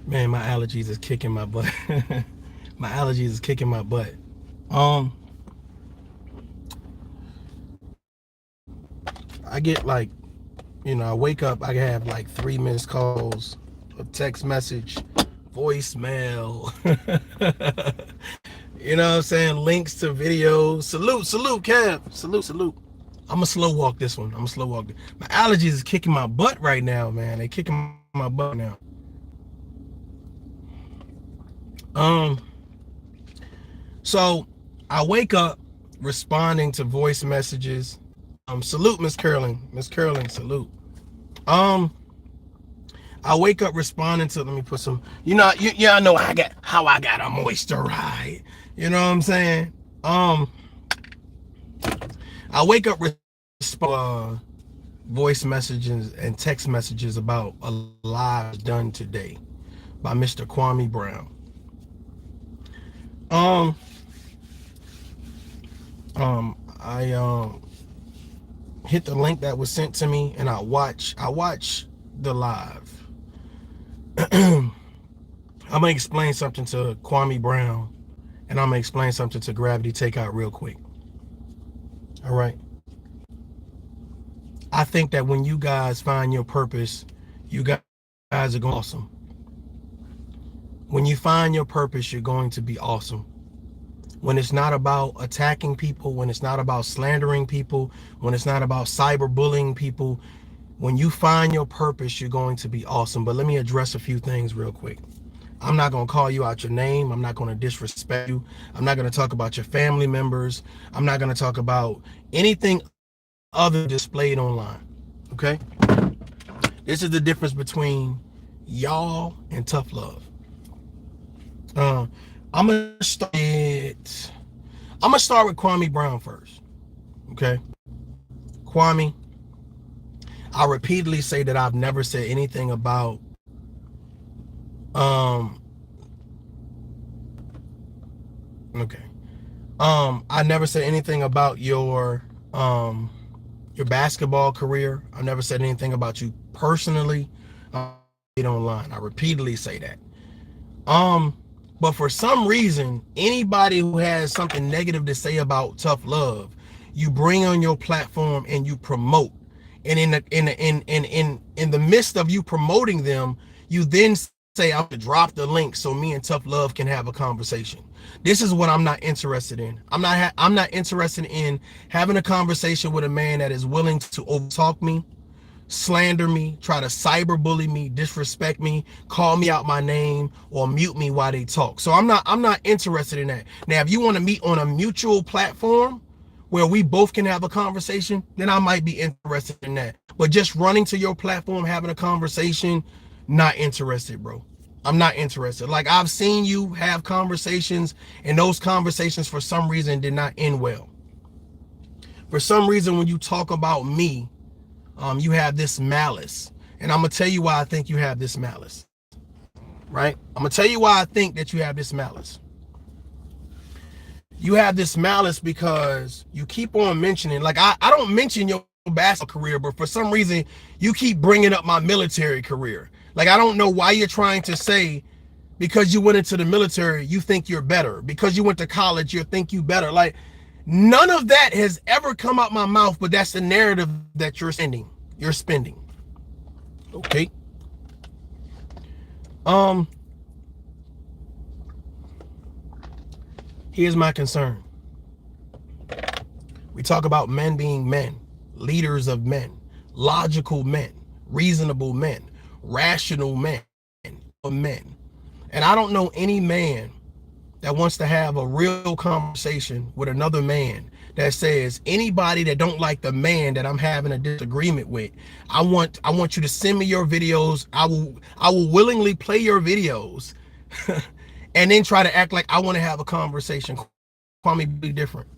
Man, my allergies is kicking my butt. My allergies is kicking my butt. Um, I get like, I wake up, I have like 3 missed calls, a text message, voicemail. You know what I'm saying? Links to videos. Salute, salute, Kev. Salute, salute. I'm gonna slow walk this one. I'm gonna slow walk. My allergies is kicking my butt right now, man. They kicking my butt now. Um, so I wake up responding to voice messages. Salute, Miss Curling. Miss Curling, salute. Um, I wake up responding to. Let me put some. Yeah, I know how I got a moisture ride. You know what I'm saying? Um, I wake up voice messages and text messages about a live done today by Mr. Kwame Brown. Um, I hit the link that was sent to me and I watch the live. I'm gonna explain something to Kwame Brown and I'm gonna explain something to Gravity Takeout real quick. All right. I think that when you guys find your purpose, you guys are going to be awesome. When you find your purpose, you're going to be awesome. When it's not about attacking people, when it's not about slandering people, when it's not about cyberbullying people, when you find your purpose, you're going to be awesome. But let me address a few things real quick. I'm not going to call you out your name. I'm not going to disrespect you. I'm not going to talk about your family members. I'm not going to talk about anything other displayed online. Okay? This is the difference between y'all and ToughLove. I'm gonna start with Kwame Brown first. Okay? Kwame, I repeatedly say that I've never said anything about okay. I never said anything about your basketball career. I never said anything about you personally. Online. I repeatedly say that. But for some reason, anybody who has something negative to say about ToughLove, you bring on your platform and you promote. And in the midst of you promoting them, you then say, I'm gonna drop the link so me and ToughLove can have a conversation. This is what I'm not interested in. I'm not interested in having a conversation with a man that is willing to overtalk me, slander me, try to cyberbully me, disrespect me, call me out my name, or mute me while they talk. So I'm not interested in that. Now, if you want to meet on a mutual platform where we both can have a conversation, then I might be interested in that. But just running to your platform, having a conversation, not interested, bro. I'm not interested. Like, I've seen you have conversations, and those conversations for some reason did not end well. For some reason, when you talk about me, you have this malice. And I'm going to tell you why I think you have this malice. Right? I'm going to tell you why I think that you have this malice. You have this malice because you keep on mentioning, like, I don't mention your basketball career, but for some reason, you keep bringing up my military career. Like, I don't know why you're trying to say, because you went into the military, you think you're better. Because you went to college, you think you better. Like, none of that has ever come out my mouth, but that's the narrative that you're spending. Okay. Here's my concern. We talk about men being men, leaders of men, logical men, reasonable men, rational men. And I don't know any man that wants to have a real conversation with another man that says, anybody that don't like the man that I'm having a disagreement with, I want you to send me your videos. I will willingly play your videos and then try to act like I want to have a conversation. Kwame, be different.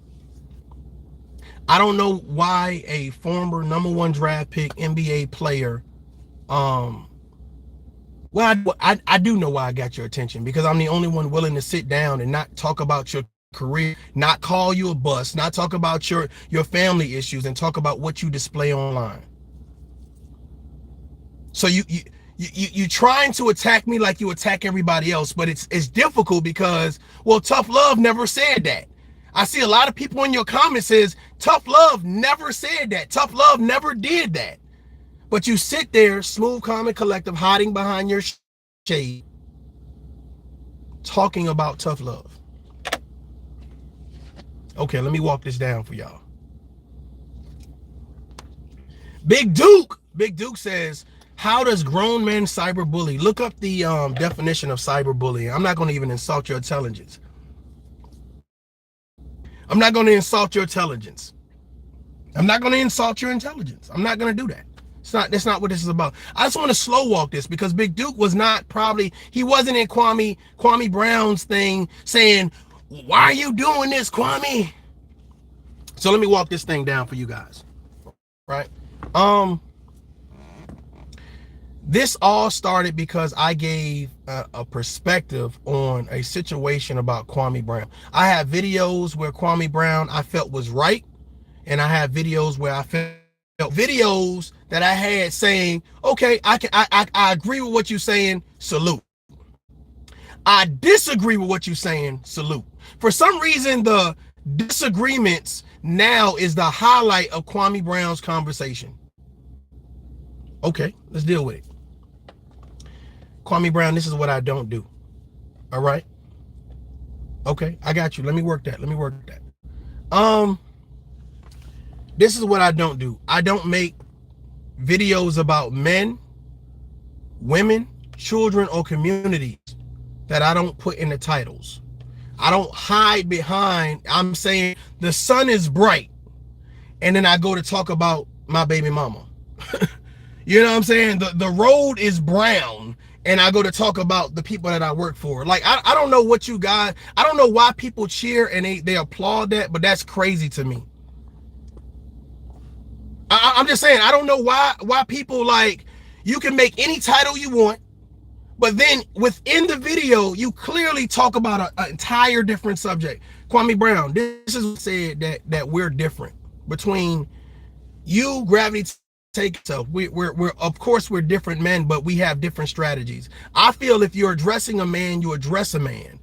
I don't know why a former #1 draft pick NBA player, well, I do know why I got your attention, because I'm the only one willing to sit down and not talk about your career, not call you a bust, not talk about your family issues, and talk about what you display online. So you trying to attack me like you attack everybody else, but it's difficult because, well, Tough Love never said that. I see a lot of people in your comments says Tough Love never said that. Tough Love never did that. But you sit there, Smooth Common Collective, hiding behind your shade, talking about Tough Love. Okay, let me walk this down for y'all. Big Duke says, how does grown men cyberbully? Look up the definition of cyberbullying. I'm not going to even insult your intelligence. I'm not going to insult your intelligence. I'm not going to insult your intelligence. I'm not going to do that. That's not what this is about. I just want to slow walk this because Big Duke was not he wasn't in Kwame Brown's thing saying, why are you doing this, Kwame? So let me walk this thing down for you guys. Right? This all started because I gave a perspective on a situation about Kwame Brown. I have videos where Kwame Brown I felt was right, and I have videos where I felt videos that I had saying, okay, I agree with what you're saying, salute. I disagree with what you're saying, salute. For some reason, the disagreements now is the highlight of Kwame Brown's conversation. Okay, let's deal with it. Kwame Brown, this is what I don't do. All right? Okay, I got you. Let me work that. This is what I don't do. I don't make videos about men, women, children, or communities that I don't put in the titles. I don't hide behind, I'm saying the sun is bright, and then I go to talk about my baby mama. You know what I'm saying? The road is brown, and I go to talk about the people that I work for. Like, I don't know what you got. I don't know why people cheer and they applaud that, but that's crazy to me. I'm just saying, I don't know why people, like, you can make any title you want, but then within the video, you clearly talk about an entire different subject. Kwame Brown, this is said that we're different between you, Gravity Take Self. We're of course we're different men, but we have different strategies. I feel if you're addressing a man, you address a man.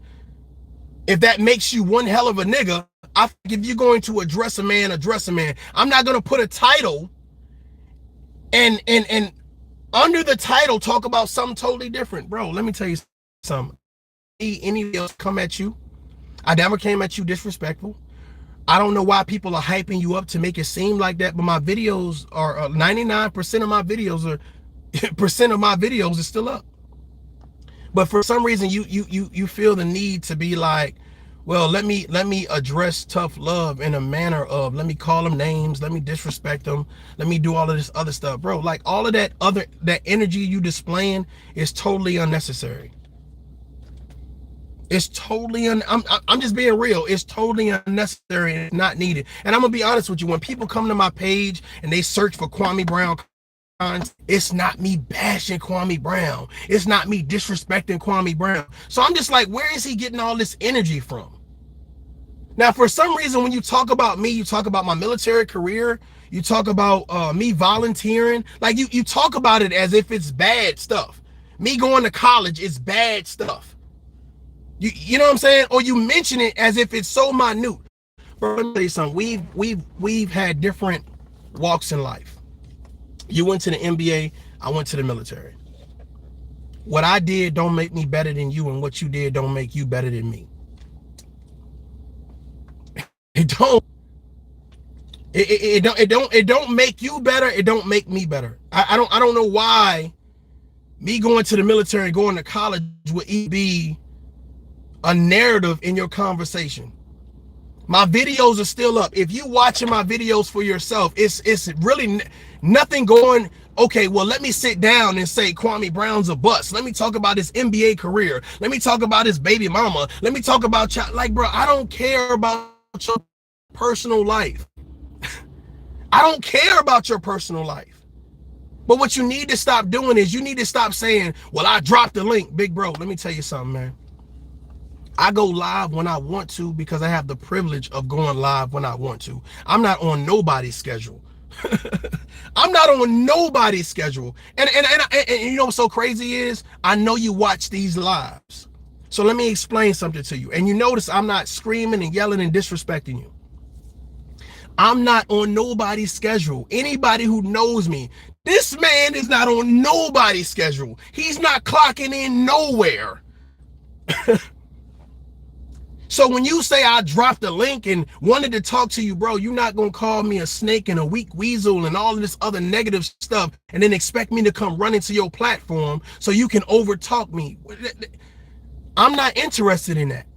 If that makes you one hell of a nigga, I think if you're going to address a man, address a man. I'm not going to put a title and under the title talk about something totally different. Bro, let me tell you something. Any else come at you, I never came at you disrespectful. I don't know why people are hyping you up to make it seem like that, but my videos are 99% of my videos is still up. But for some reason you feel the need to be like, well, let me address Tough Love in a manner of, let me call them names, let me disrespect them, let me do all of this other stuff. Bro, like all of that energy you displaying is totally unnecessary. It's totally I'm just being real. It's totally unnecessary and it's not needed. And I'm gonna be honest with you, when people come to my page and they search for Kwame Brown, it's not me bashing Kwame Brown. It's not me disrespecting Kwame Brown. So I'm just like, where is he getting all this energy from? Now, for some reason, when you talk about me, you talk about my military career, you talk about me volunteering, like you talk about it as if it's bad stuff. Me going to college is bad stuff. You know what I'm saying? Or you mention it as if it's so minute. Bro, let me tell you something. We've had different walks in life. You went to the NBA, I went to the military. What I did don't make me better than you, and what you did don't make you better than me. It don't make you better, it don't make me better. I don't know why me going to the military and going to college would be a narrative in your conversation. My videos are still up. If you watching my videos for yourself, it's really nothing going, okay, well, let me sit down and say Kwame Brown's a bust. Let me talk about his NBA career. Let me talk about his baby mama. Let me talk about, like, bro, I don't care about your personal life. I don't care about your personal life. But what you need to stop doing is you need to stop saying, well, I dropped the link. Big bro, let me tell you something, man. I go live when I want to because I have the privilege of going live when I want to. I'm not on nobody's schedule. I'm not on nobody's schedule. And you know what's so crazy is, I know you watch these lives. So let me explain something to you. And you notice I'm not screaming and yelling and disrespecting you. I'm not on nobody's schedule. Anybody who knows me, this man is not on nobody's schedule. He's not clocking in nowhere. So when you say I dropped a link and wanted to talk to you, bro, you're not going to call me a snake and a weak weasel and all of this other negative stuff and then expect me to come run into your platform so you can overtalk me. I'm not interested in that.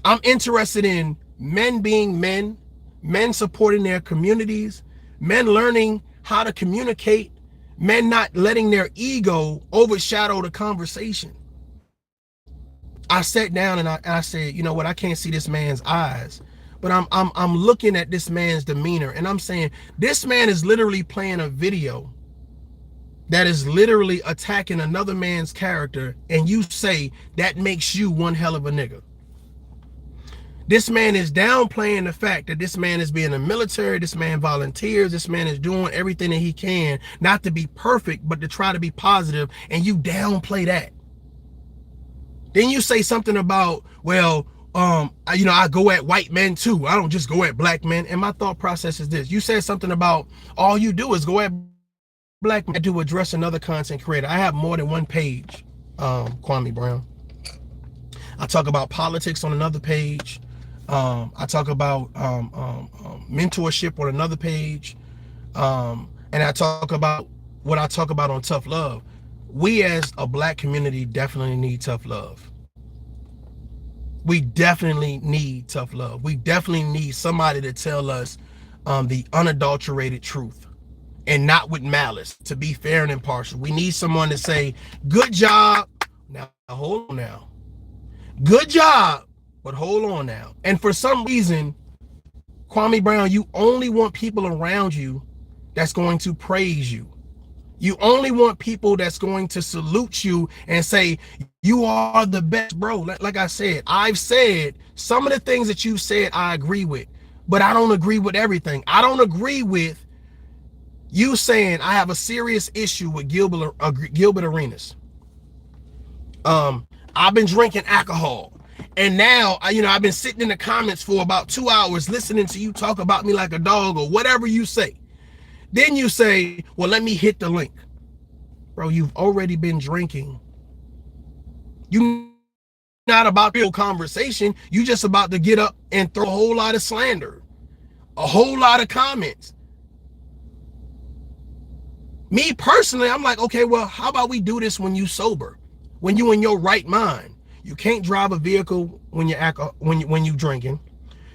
I'm interested in men being men, men supporting their communities, men learning how to communicate, men not letting their ego overshadow the conversation. I sat down and I said, you know what, I can't see this man's eyes, but I'm looking at this man's demeanor and I'm saying, this man is literally playing a video that is literally attacking another man's character, and you say that makes you one hell of a nigga. This man is downplaying the fact that this man is being in the military, this man volunteers, this man is doing everything that he can, not to be perfect, but to try to be positive, and you downplay that. Then you say something about, well, you know, I go at white men too. I don't just go at black men. And my thought process is this. You said something about all you do is go at black men to address another content creator. I have more than one page, Kwame Brown. I talk about politics on another page. I talk about mentorship on another page. And I talk about what I talk about on Tough Love. We as a black community definitely need tough love. We definitely need tough love. We definitely need somebody to tell us the unadulterated truth and not with malice, to be fair and impartial. We need someone to say, good job. Now, hold on now. Good job, but hold on now. And for some reason, Kwame Brown, you only want people around you that's going to praise you. You only want people that's going to salute you and say, you are the best, bro. Like I said, I've said some of the things that you said I agree with, but I don't agree with everything. I don't agree with you saying I have a serious issue with Gilbert Arenas. I've been drinking alcohol, and now I've been sitting in the comments for about 2 hours listening to you talk about me like a dog or whatever you say. Then you say, well, let me hit the link. Bro, you've already been drinking. You're not about real conversation. You just about to get up and throw a whole lot of slander, a whole lot of comments. Me personally, I'm like, okay, well, how about we do this when you sober, when you in your right mind? You can't drive a vehicle when you drinking.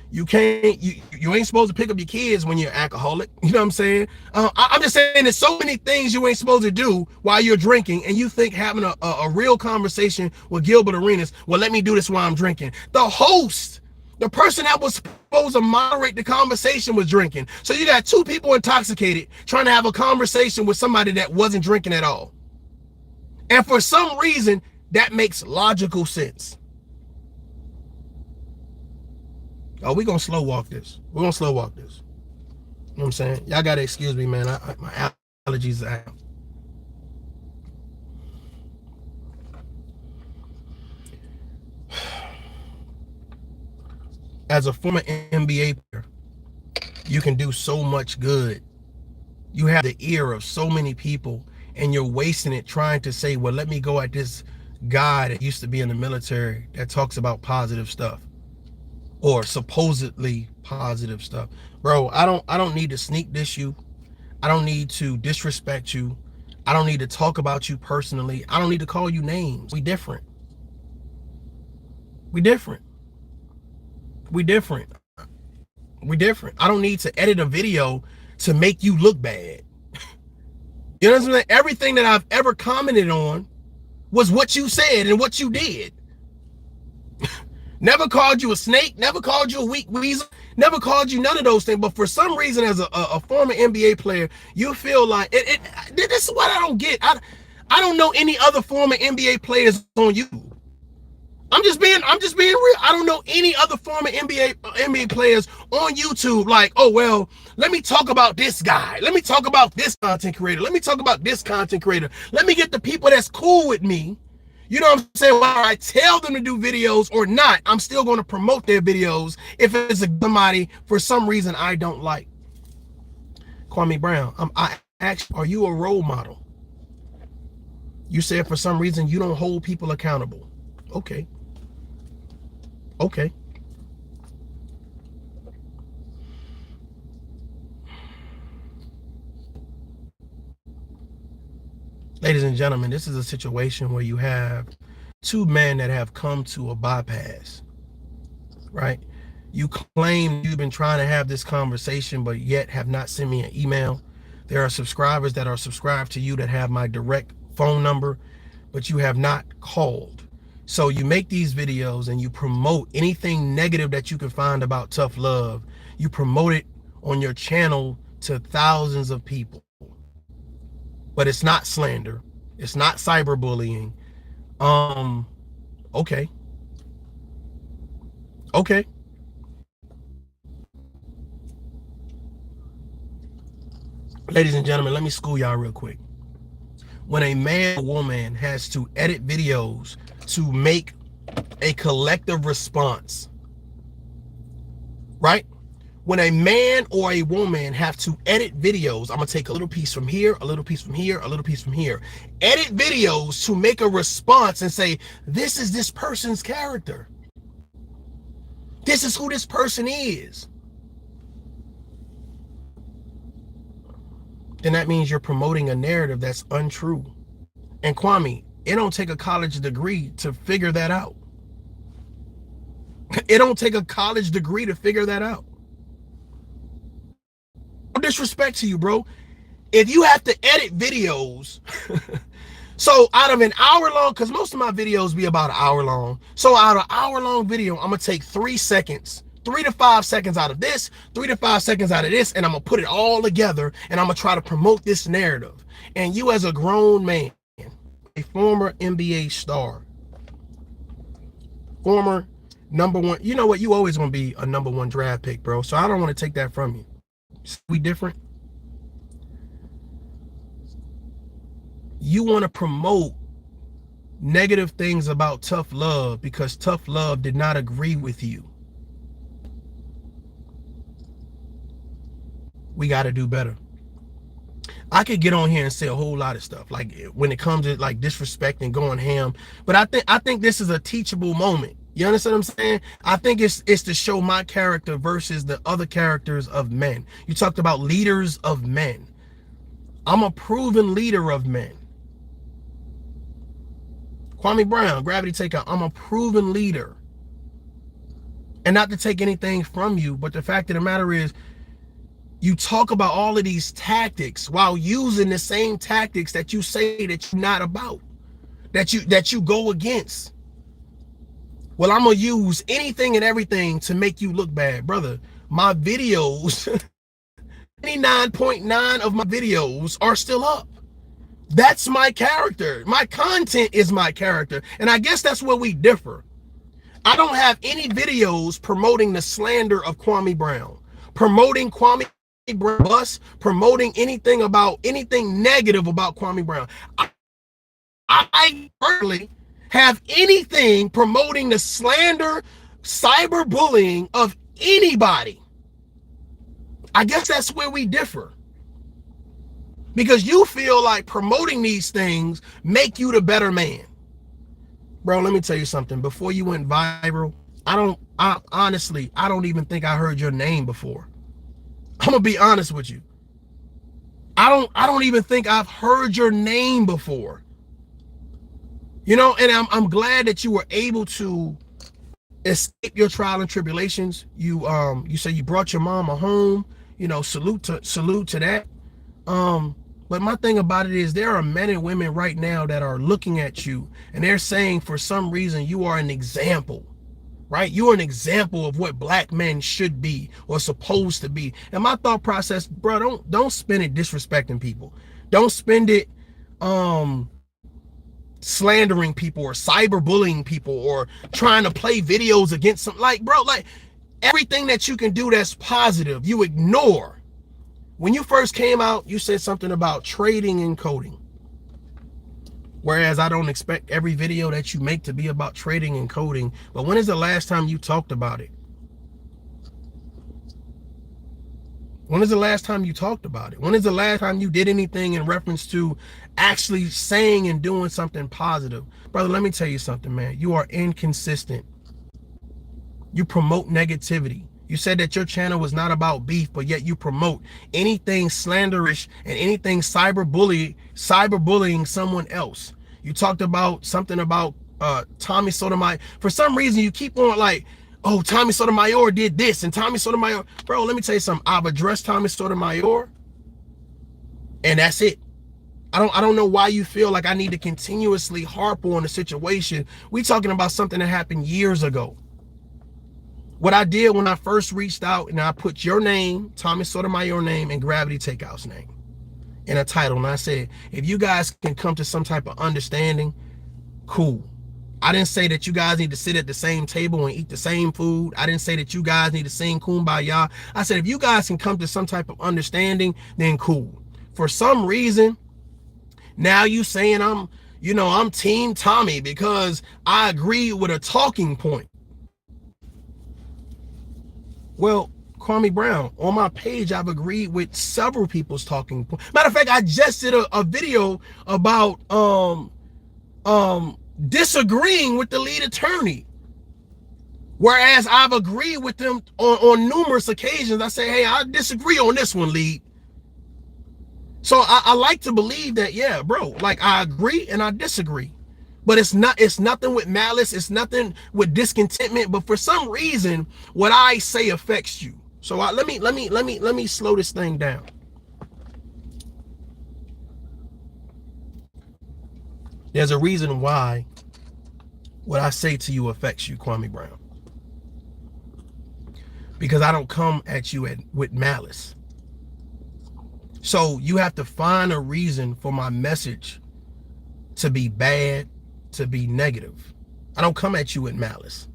You can't, you ain't supposed to pick up your kids when you're alcoholic. You know what I'm saying? I'm just saying there's so many things you ain't supposed to do while you're drinking, and you think having a real conversation with Gilbert Arenas, well, let me do this while I'm drinking. The host, the person that was supposed to moderate the conversation, was drinking. So you got two people intoxicated trying to have a conversation with somebody that wasn't drinking at all. And for some reason, that makes logical sense. Oh, we're going to slow walk this. We're going to slow walk this. You know what I'm saying? Y'all got to excuse me, man. My allergies are out. As a former NBA player, you can do so much good. You have the ear of so many people, and you're wasting it trying to say, well, let me go at this guy that used to be in the military that talks about positive stuff. Or supposedly positive stuff. Bro, I don't need to sneak diss you. I don't need to disrespect you. I don't need to talk about you personally. I don't need to call you names. We different. We different. We different. We different. I don't need to edit a video to make you look bad. You know what I'm saying? Everything that I've ever commented on was what you said and what you did. Never called you a snake, never called you a weak weasel, never called you none of those things. But for some reason, as a former NBA player, you feel like this is what I don't get. I don't know any other former NBA players on YouTube. I'm just being real. I don't know any other former NBA players on YouTube like, oh well, let me talk about this guy. Let me talk about this content creator. Let me talk about this content creator. Let me get the people that's cool with me. You know what I'm saying? Whether I tell them to do videos or not, I'm still going to promote their videos if it's somebody for some reason I don't like. Kwame Brown, I actually, are you a role model? You said for some reason you don't hold people accountable. Okay. Okay. Ladies and gentlemen, this is a situation where you have two men that have come to a bypass, right? You claim you've been trying to have this conversation, but yet have not sent me an email. There are subscribers that are subscribed to you that have my direct phone number, but you have not called. So you make these videos and you promote anything negative that you can find about ToughLove. You promote it on your channel to thousands of people. But it's not slander. It's not cyberbullying. Okay. Okay. Ladies and gentlemen, let me school y'all real quick. When a man or woman has to edit videos to make a collective response, right? When a man or a woman have to edit videos, I'm gonna take a little piece from here, a little piece from here, a little piece from here, edit videos to make a response and say, this is this person's character. This is who this person is. Then that means you're promoting a narrative that's untrue. And Kwame, it don't take a college degree to figure that out. It don't take a college degree to figure that out. No disrespect to you, bro. If you have to edit videos, so out of an hour long, because most of my videos be about an hour long. So out of an hour long video, I'm gonna take 3 seconds, 3 to 5 seconds out of this, 3 to 5 seconds out of this, and I'm gonna put it all together and I'm gonna try to promote this narrative. And you as a grown man, a former NBA star, former #1, you know what? You always gonna be a #1 draft pick, bro. So I don't want to take that from you. We different. You want to promote negative things about ToughLove because ToughLove did not agree with you. We got to do better. I could get on here and say a whole lot of stuff, like when it comes to like disrespect and going ham, but I think this is a teachable moment. You understand what I'm saying? I think it's to show my character versus the other characters of men. You talked about leaders of men. I'm a proven leader of men. Kwame Brown, Gravity Takeout, I'm a proven leader. And not to take anything from you, but the fact of the matter is, you talk about all of these tactics while using the same tactics that you say that you're not about, that you go against. Well, I'm gonna use anything and everything to make you look bad, brother. My videos, 99.9 of my videos are still up. That's my character. My content is my character. And I guess that's where we differ. I don't have any videos promoting the slander of Kwame Brown, promoting Kwame Brown bus, promoting anything negative about Kwame Brown. I personally have anything promoting the slander, cyberbullying of anybody. I guess that's where we differ. Because you feel like promoting these things make you the better man. Bro, let me tell you something. Before you went viral, honestly, I don't even think I heard your name before. I'm gonna be honest with you. I don't even think I've heard your name before. You know, and I'm glad that you were able to escape your trial and tribulations. You say you brought your mama home. You know, salute to that. But my thing about it is there are men and women right now that are looking at you and they're saying for some reason you are an example, right? You're an example of what black men should be or supposed to be. And my thought process, bro, don't spend it disrespecting people. Don't spend it slandering people or cyberbullying people or trying to play videos against some, like, bro, like everything that you can do that's positive, you ignore. When you first came out, you said something about trading and coding. Whereas I don't expect every video that you make to be about trading and coding. But when is the last time you talked about it? When is the last time you talked about it? When is the last time you did anything in reference to actually saying and doing something positive? Brother, let me tell you something, man. You are inconsistent. You promote negativity. You said that your channel was not about beef, but yet you promote anything slanderish and anything cyberbullying someone else. You talked about something about Tommy Sotomayor. For some reason, you keep on like, oh, Tommy Sotomayor did this and Tommy Sotomayor. Bro, let me tell you something. I've addressed Tommy Sotomayor, and that's it. I don't know why you feel like I need to continuously harp on the situation. We talking about something that happened years ago. What I did when I first reached out and I put your name, Tommy Sotomayor name, and Gravity Takeout's name in a title, and I said, if you guys can come to some type of understanding, cool. I didn't say that you guys need to sit at the same table and eat the same food. I didn't say that you guys need to sing Kumbaya. I said, if you guys can come to some type of understanding, then cool. For some reason, now you saying I'm Team Tommy because I agree with a talking point. Well, Kwame Brown, on my page, I've agreed with several people's talking points. Matter of fact, I just did a video about disagreeing with the lead attorney. Whereas I've agreed with them on numerous occasions. I say, hey, I disagree on this one, lead. So I like to believe that, yeah, bro, like I agree and I disagree. But it's nothing with malice, it's nothing with discontentment, but for some reason, what I say affects you. So let me slow this thing down. There's a reason why what I say to you affects you, Kwame Brown. Because I don't come at you with malice. So you have to find a reason for my message to be bad, to be negative. I don't come at you with malice.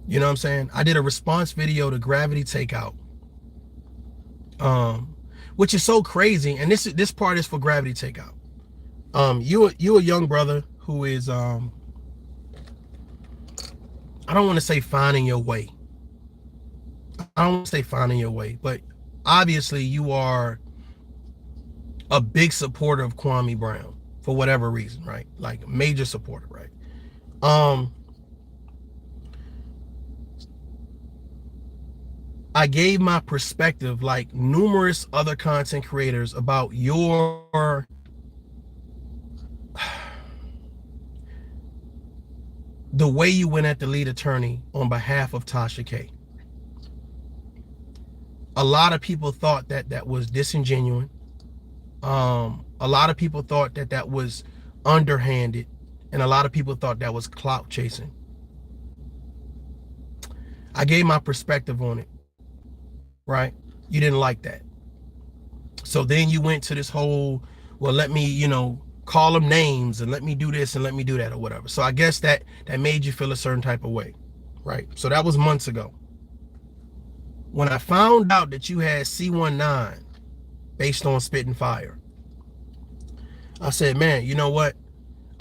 You know what I'm saying? I did a response video to Gravity Takeout, which is so crazy. And this part is for Gravity Takeout. You a young brother who is I don't want to say finding your way. I don't want to say finding your way, but obviously you are a big supporter of Kwame Brown for whatever reason, right? Like a major supporter, right? I gave my perspective like numerous other content creators about your the way you went at the lead attorney on behalf of Tasha K. A lot of people thought that that was disingenuous. A lot of people thought that that was underhanded, and a lot of people thought that was clout chasing. I gave my perspective on it, right? You didn't like that. So then you went to this whole, well, let me, call them names and let me do this and let me do that or whatever. So I guess that made you feel a certain type of way, right? So that was months ago. When I found out that you had C19 based on Spit and Fire, I said, man, you know what?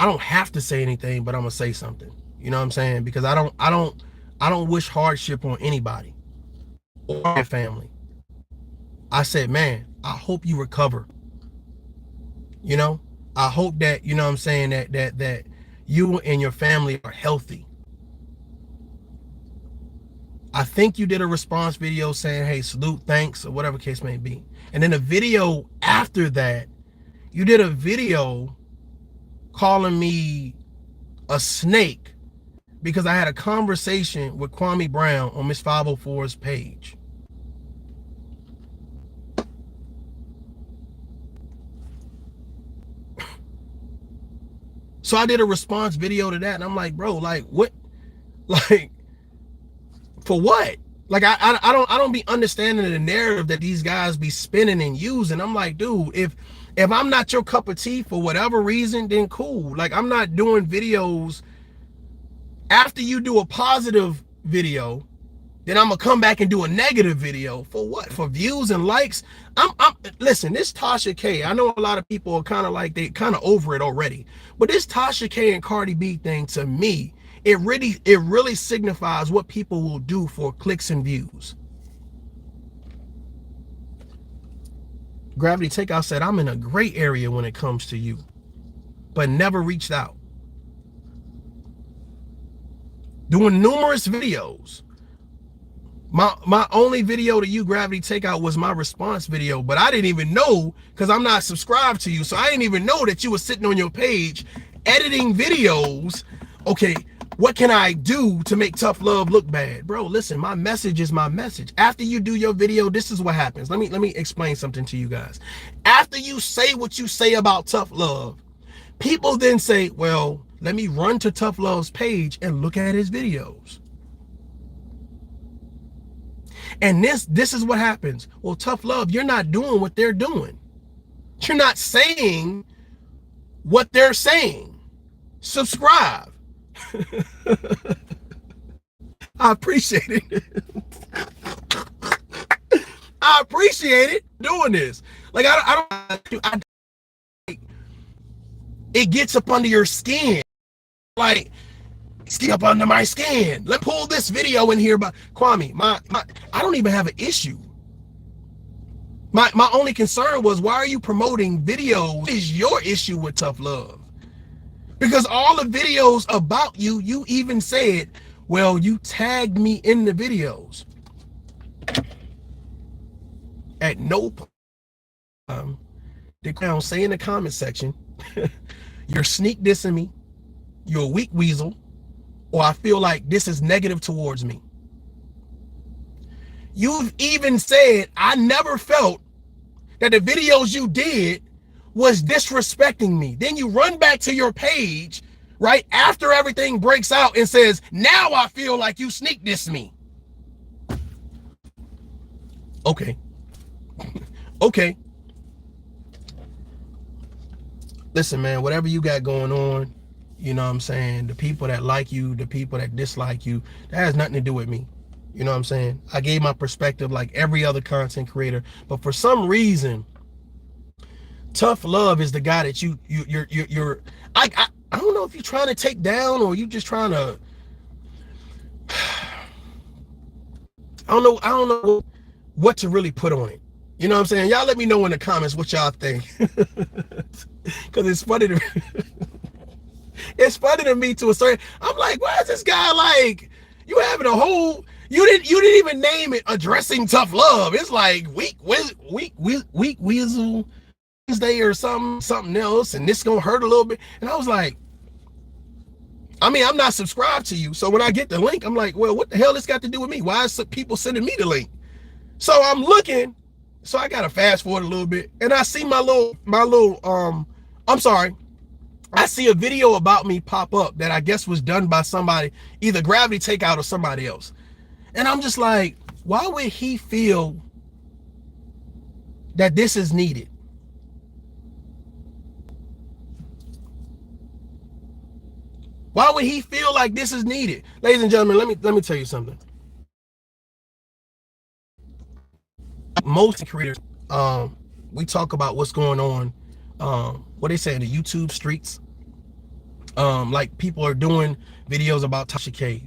I don't have to say anything, but I'm gonna say something. You know what I'm saying? Because I don't wish hardship on anybody or their family. I said, man, I hope you recover. I hope that, you know what I'm saying, that you and your family are healthy. I think you did a response video saying, hey, salute, thanks, or whatever case may be. And then a video after that, you did a video calling me a snake because I had a conversation with Kwame Brown on Miss 504's page. So I did a response video to that, and I'm like, bro, like what? Like, for what? Like I don't be understanding the narrative that these guys be spinning and using. I'm like, dude, if If I'm not your cup of tea for whatever reason, then cool. Like, I'm not doing videos after you do a positive video, then I'm gonna come back and do a negative video for what? For views and likes? Listen, this Tasha K, I know a lot of people are kind of like, they kind of over it already, but this Tasha K and Cardi B thing, to me, it really signifies what people will do for clicks and views. Gravity Takeout said, I'm in a gray area when it comes to you, but never reached out. Doing numerous videos. My only video to you, Gravity Takeout, was my response video, but I didn't even know, because I'm not subscribed to you, so I didn't even know that you were sitting on your page editing videos. Okay, what can I do to make ToughLove look bad? Bro, listen, my message is my message. After you do your video, this is what happens. Let me explain something to you guys. After you say what you say about ToughLove, people then say, well, let me run to ToughLove's page and look at his videos. And this is what happens. Well, ToughLove, you're not doing what they're doing. You're not saying what they're saying. Subscribe. I appreciate it. I appreciate it doing this. Like, it gets up under your skin. Like, get up under my skin. Let's pull this video in here. But Kwame, I don't even have an issue. My only concern was, why are you promoting videos? What is your issue with ToughLove? Because all the videos about you, you even said, well, you tagged me in the videos. At no point, they don't say in the comment section, you're sneak dissing me, you're a weak weasel, or I feel like this is negative towards me. You've even said, I never felt that the videos you did was disrespecting me. Then you run back to your page, right, after everything breaks out and says, now I feel like you sneak diss me. Okay. Okay. Listen, man, whatever you got going on, you know what I'm saying? The people that like you, the people that dislike you, that has nothing to do with me. You know what I'm saying? I gave my perspective like every other content creator, but for some reason, ToughLove is the guy that you're I don't know if you're trying to take down or you just trying to I don't know what to really put on it. You know what I'm saying? Y'all let me know in the comments what y'all think. Cause it's funny to it's funny to me to a certain, I'm like, why is this guy like, you having a whole, you didn't even name it addressing ToughLove. It's like weak weasel Wednesday or something else, and this gonna hurt a little bit. And I was like, I mean, I'm not subscribed to you, so when I get the link, I'm like, well, what the hell this got to do with me? Why is people sending me the link? So I'm looking, so I gotta fast forward a little bit, and I see my little I see a video about me pop up that I guess was done by somebody, either Gravity Takeout or somebody else. And I'm just like, why would he feel that this is needed? Why would he feel like this is needed? Ladies and gentlemen, let me tell you something. Most creators, we talk about what's going on, what they say in the YouTube streets. Like, people are doing videos about Tasha K.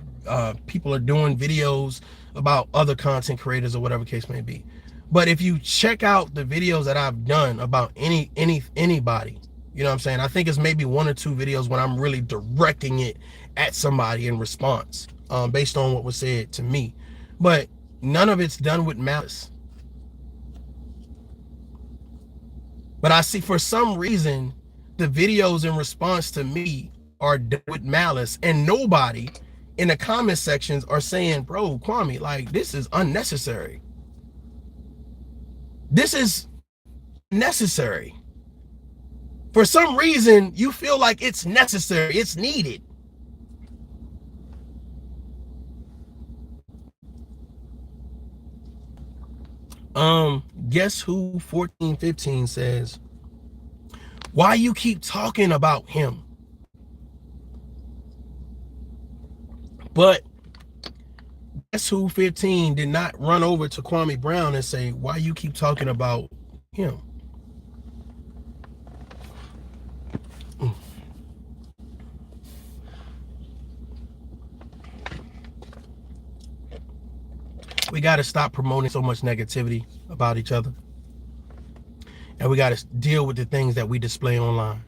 People are doing videos about other content creators or whatever case may be. But if you check out the videos that I've done about anybody, you know what I'm saying? I think it's maybe 1 or 2 videos when I'm really directing it at somebody in response, based on what was said to me. But none of it's done with malice. But I see, for some reason, the videos in response to me are done with malice, and nobody in the comment sections are saying, bro, Kwame, like, this is unnecessary. This is necessary. For some reason, you feel like it's necessary, it's needed. Guess who 1415 says, Why you keep talking about him? But guess who 15 did not run over to Kwame Brown and say, why you keep talking about him? We got to stop promoting so much negativity about each other. And we got to deal with the things that we display online.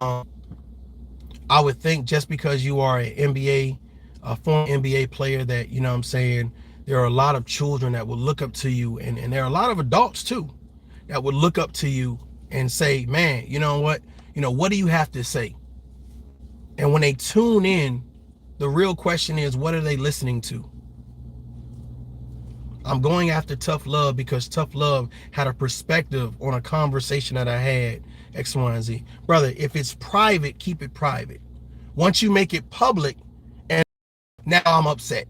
I would think just because you are an NBA, a former NBA player, that, you know what I'm saying, there are a lot of children that will look up to you, and there are a lot of adults too that would look up to you and say, man, you know what do you have to say? And when they tune in, the real question is, what are they listening to? I'm going after ToughLove because ToughLove had a perspective on a conversation that I had, X, Y, and Z. Brother, if it's private, keep it private. Once you make it public, and now I'm upset.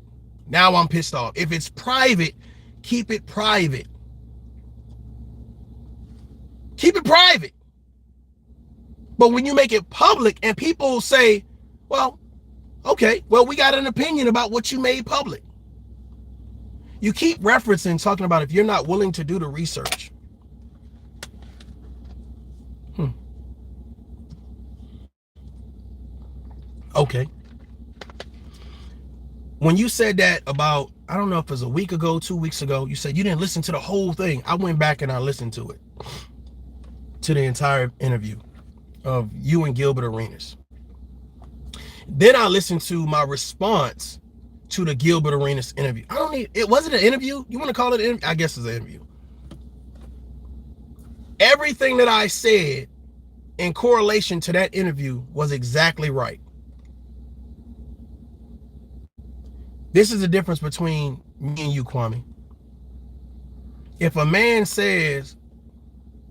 Now I'm pissed off. If it's private, keep it private. Keep it private. But when you make it public and people say, well, okay, well, we got an opinion about what you made public. You keep referencing, talking about if you're not willing to do the research. Okay. When you said that about, I don't know if it was a week ago, 2 weeks ago, you said you didn't listen to the whole thing. I went back and I listened to it, to the entire interview of you and Gilbert Arenas. Then I listened to my response to the Gilbert Arenas interview. It wasn't an interview. You want to call it an interview? I guess it's an interview. Everything that I said in correlation to that interview was exactly right. This is the difference between me and you, Kwame. If a man says,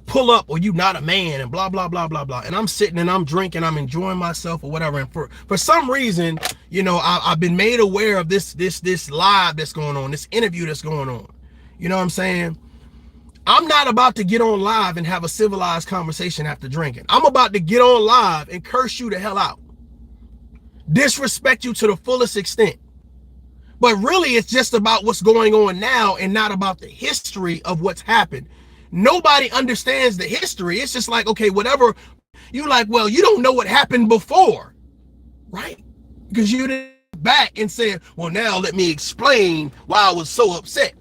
pull up or you not a man and blah, blah, blah, blah, blah, and I'm sitting and I'm drinking, I'm enjoying myself or whatever, and for some reason, you know, I've been made aware of this live that's going on, this interview that's going on. You know what I'm saying? I'm not about to get on live and have a civilized conversation after drinking. I'm about to get on live and curse you the hell out. Disrespect you to the fullest extent. But really, it's just about what's going on now and not about the history of what's happened. Nobody understands the history. It's just like, okay, whatever. You're like, well, you don't know what happened before, right? Because you didn't back and say, well, now let me explain why I was so upset.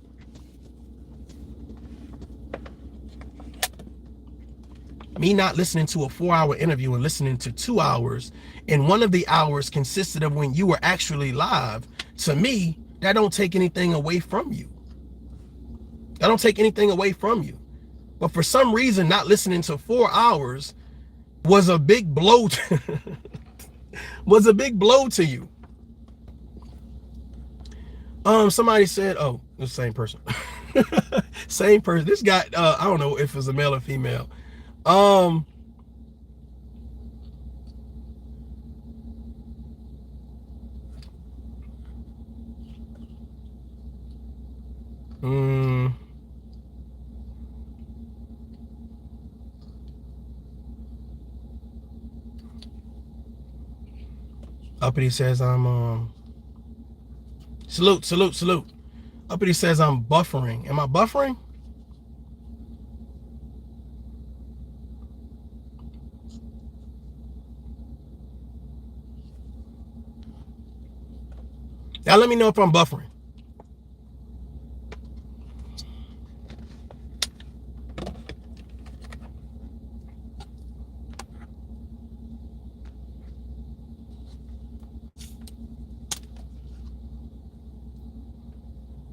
Me not listening to a 4-hour interview and listening to 2 hours, and one of the hours consisted of when you were actually live. To me, that don't take anything away from you. That don't take anything away from you. But for some reason, not listening to 4 hours was a big blow was a big blow to you. Somebody said, oh, the same person. Same person. This guy, I don't know if it's a male or female. Uppity says I'm salute. Uppity says I'm buffering. Am I buffering? Now let me know if I'm buffering.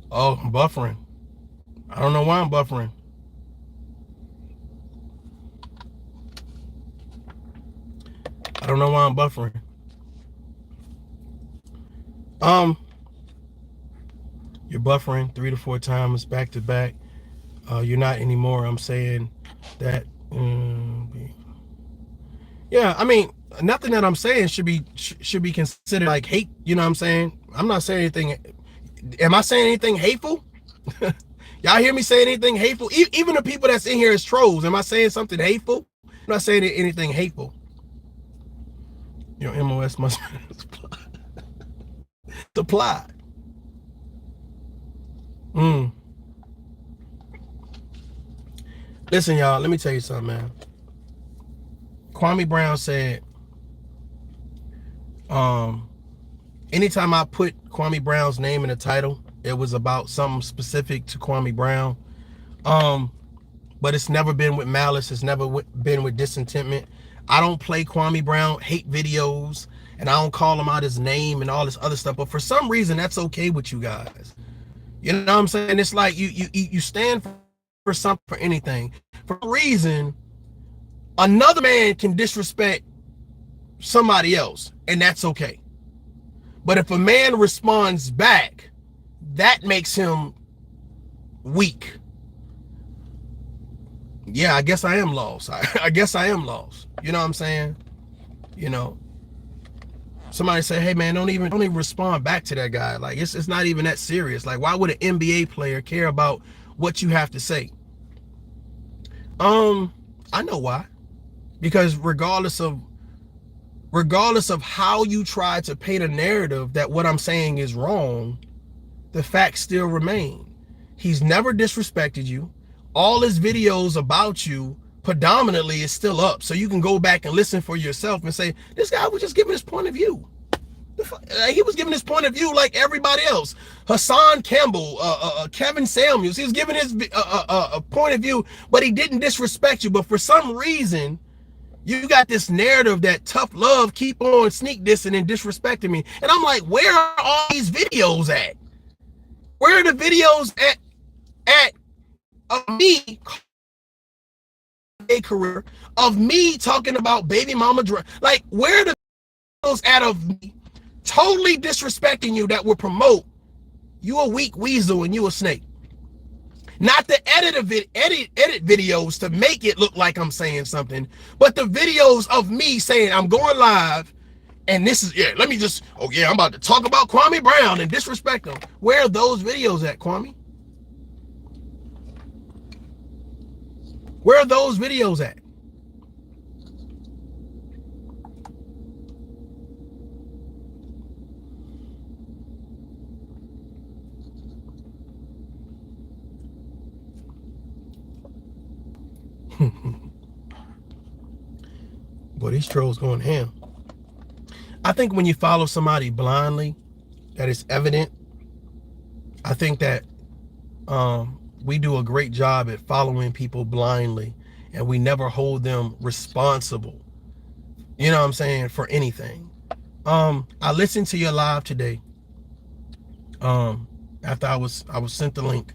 Oh, I'm buffering. I don't know why I'm buffering. I don't know why I'm buffering. You're buffering 3 to 4 times back to back. You're not anymore. I'm saying that. Yeah, I mean, nothing that I'm saying should be considered like hate. You know what I'm saying? I'm not saying anything. Am I saying anything hateful? Y'all hear me say anything hateful? Even the people that's in here as trolls, am I saying something hateful? I'm not saying anything hateful. Your MOS must supply. Listen, y'all, let me tell you something, man. Kwame Brown said, anytime I put Kwame Brown's name in the title, it was about something specific to Kwame Brown. But it's never been with malice. It's never been with discontentment. I don't play Kwame Brown hate videos, and I don't call him out his name and all this other stuff. But for some reason, that's okay with you guys. You know what I'm saying? It's like you stand for something, for anything. For a reason, another man can disrespect somebody else, and that's okay. But if a man responds back, that makes him weak. Yeah, I guess I am lost. I guess I am lost. You know what I'm saying? You know, somebody say, hey man, don't even respond back to that guy. Like it's not even that serious. Like, why would an NBA player care about what you have to say? I know why. Because regardless of how you try to paint a narrative that what I'm saying is wrong, the facts still remain. He's never disrespected you. All his videos about you predominantly is still up. So you can go back and listen for yourself and say, this guy was just giving his point of view. He was giving his point of view like everybody else. Hassan Campbell, Kevin Samuels, he was giving his point of view, but he didn't disrespect you. But for some reason, you got this narrative that ToughLove keep on sneak dissing and disrespecting me. And I'm like, where are all these videos at? Where are the videos at of me a career, of me talking about baby mama? Like, where are the videos at of me totally disrespecting you that would promote you a weak weasel and you a snake? Not the edit videos to make it look like I'm saying something, but the videos of me saying I'm going live and this is, yeah, let me just, oh yeah, I'm about to talk about Kwame Brown and disrespect him. Where are those videos at, Kwame? Where are those videos at? Boy, these trolls going ham. I think when you follow somebody blindly, that is evident. I think that we do a great job at following people blindly, and we never hold them responsible, you know what I'm saying, for anything. I listened to your live today after I was sent the link.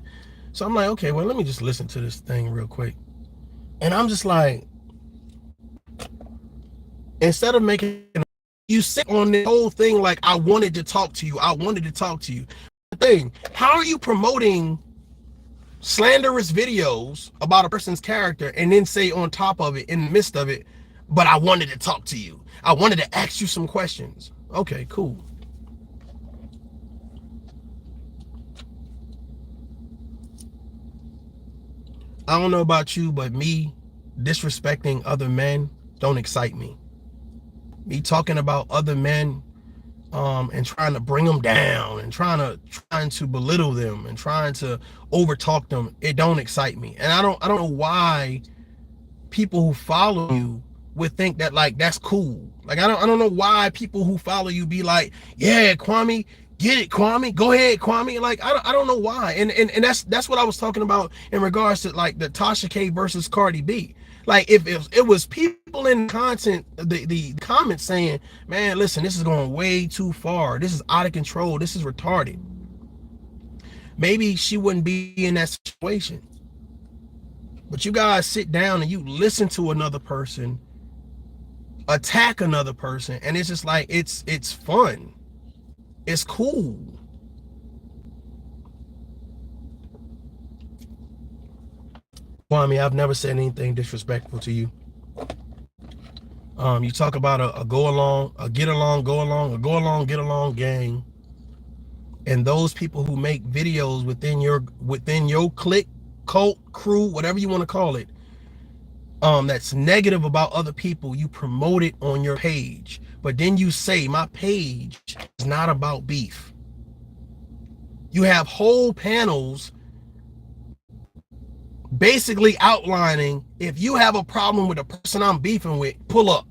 So I'm like, okay, well, let me just listen to this thing real quick. And I'm just like, instead of making you sit on the whole thing like I wanted to talk to you, the thing, how are you promoting slanderous videos about a person's character and then say on top of it, in the midst of it, but I wanted to talk to you, I wanted to ask you some questions? Okay, cool. I don't know about you, but me disrespecting other men don't excite me. Me talking about other men and trying to bring them down and trying to belittle them and trying to overtalk them, it don't excite me. And I don't know why people who follow you would think that, like, that's cool. Like, I don't know why people who follow you be like, yeah, Kwame, get it, Kwame, go ahead, Kwame. Like, I don't know why. And that's what I was talking about in regards to, like, the Tasha K versus Cardi B. Like, if it was people in content, the comments saying, man, listen, this is going way too far, this is out of control, this is retarded, maybe she wouldn't be in that situation. But you guys sit down and you listen to another person attack another person, and it's just like, it's fun, it's cool. Kwame, I've never said anything disrespectful to you. You talk about a go along, a get along, go along, a go along, get along gang. And those people who make videos within your clique, cult, crew, whatever you want to call it, that's negative about other people, you promote it on your page. But then you say, my page is not about beef. You have whole panels basically outlining, if you have a problem with the person I'm beefing with, pull up.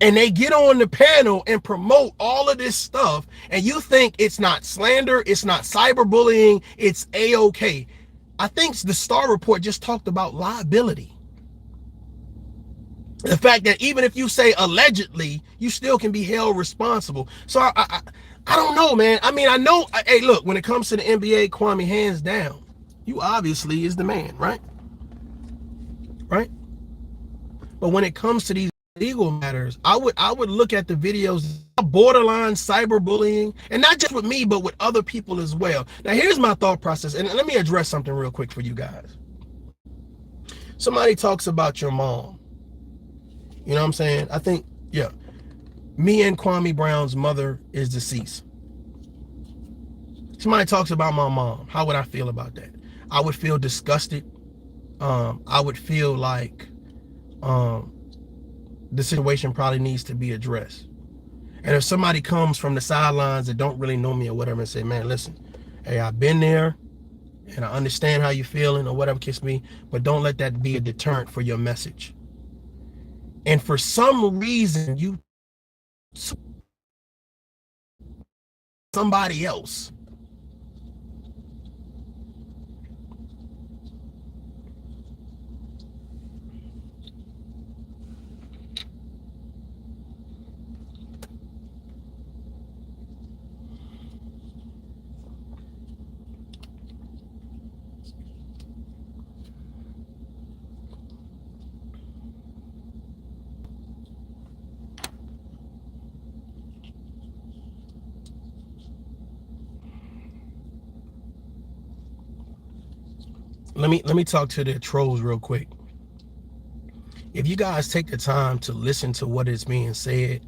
And they get on the panel and promote all of this stuff, and you think it's not slander, it's not cyberbullying, it's A-OK. I think the Star Report just talked about liability. The fact that even if you say allegedly, you still can be held responsible. So I don't know, man. I mean, I know, hey, look, when it comes to the NBA, Kwame, hands down, you obviously is the man, right? Right? But when it comes to these legal matters, I would look at the videos, borderline cyberbullying, and not just with me, but with other people as well. Now, here's my thought process, and let me address something real quick for you guys. Somebody talks about your mom. You know what I'm saying? I think, yeah, me and Kwame Brown's mother is deceased. Somebody talks about my mom. How would I feel about that? I would feel disgusted. I would feel like the situation probably needs to be addressed. And if somebody comes from the sidelines that don't really know me or whatever and say, man, listen, hey, I've been there and I understand how you're feeling or whatever kiss me, but don't let that be a deterrent for your message. And for some reason, you somebody else. Let me talk to the trolls real quick. If you guys take the time to listen to what is being said,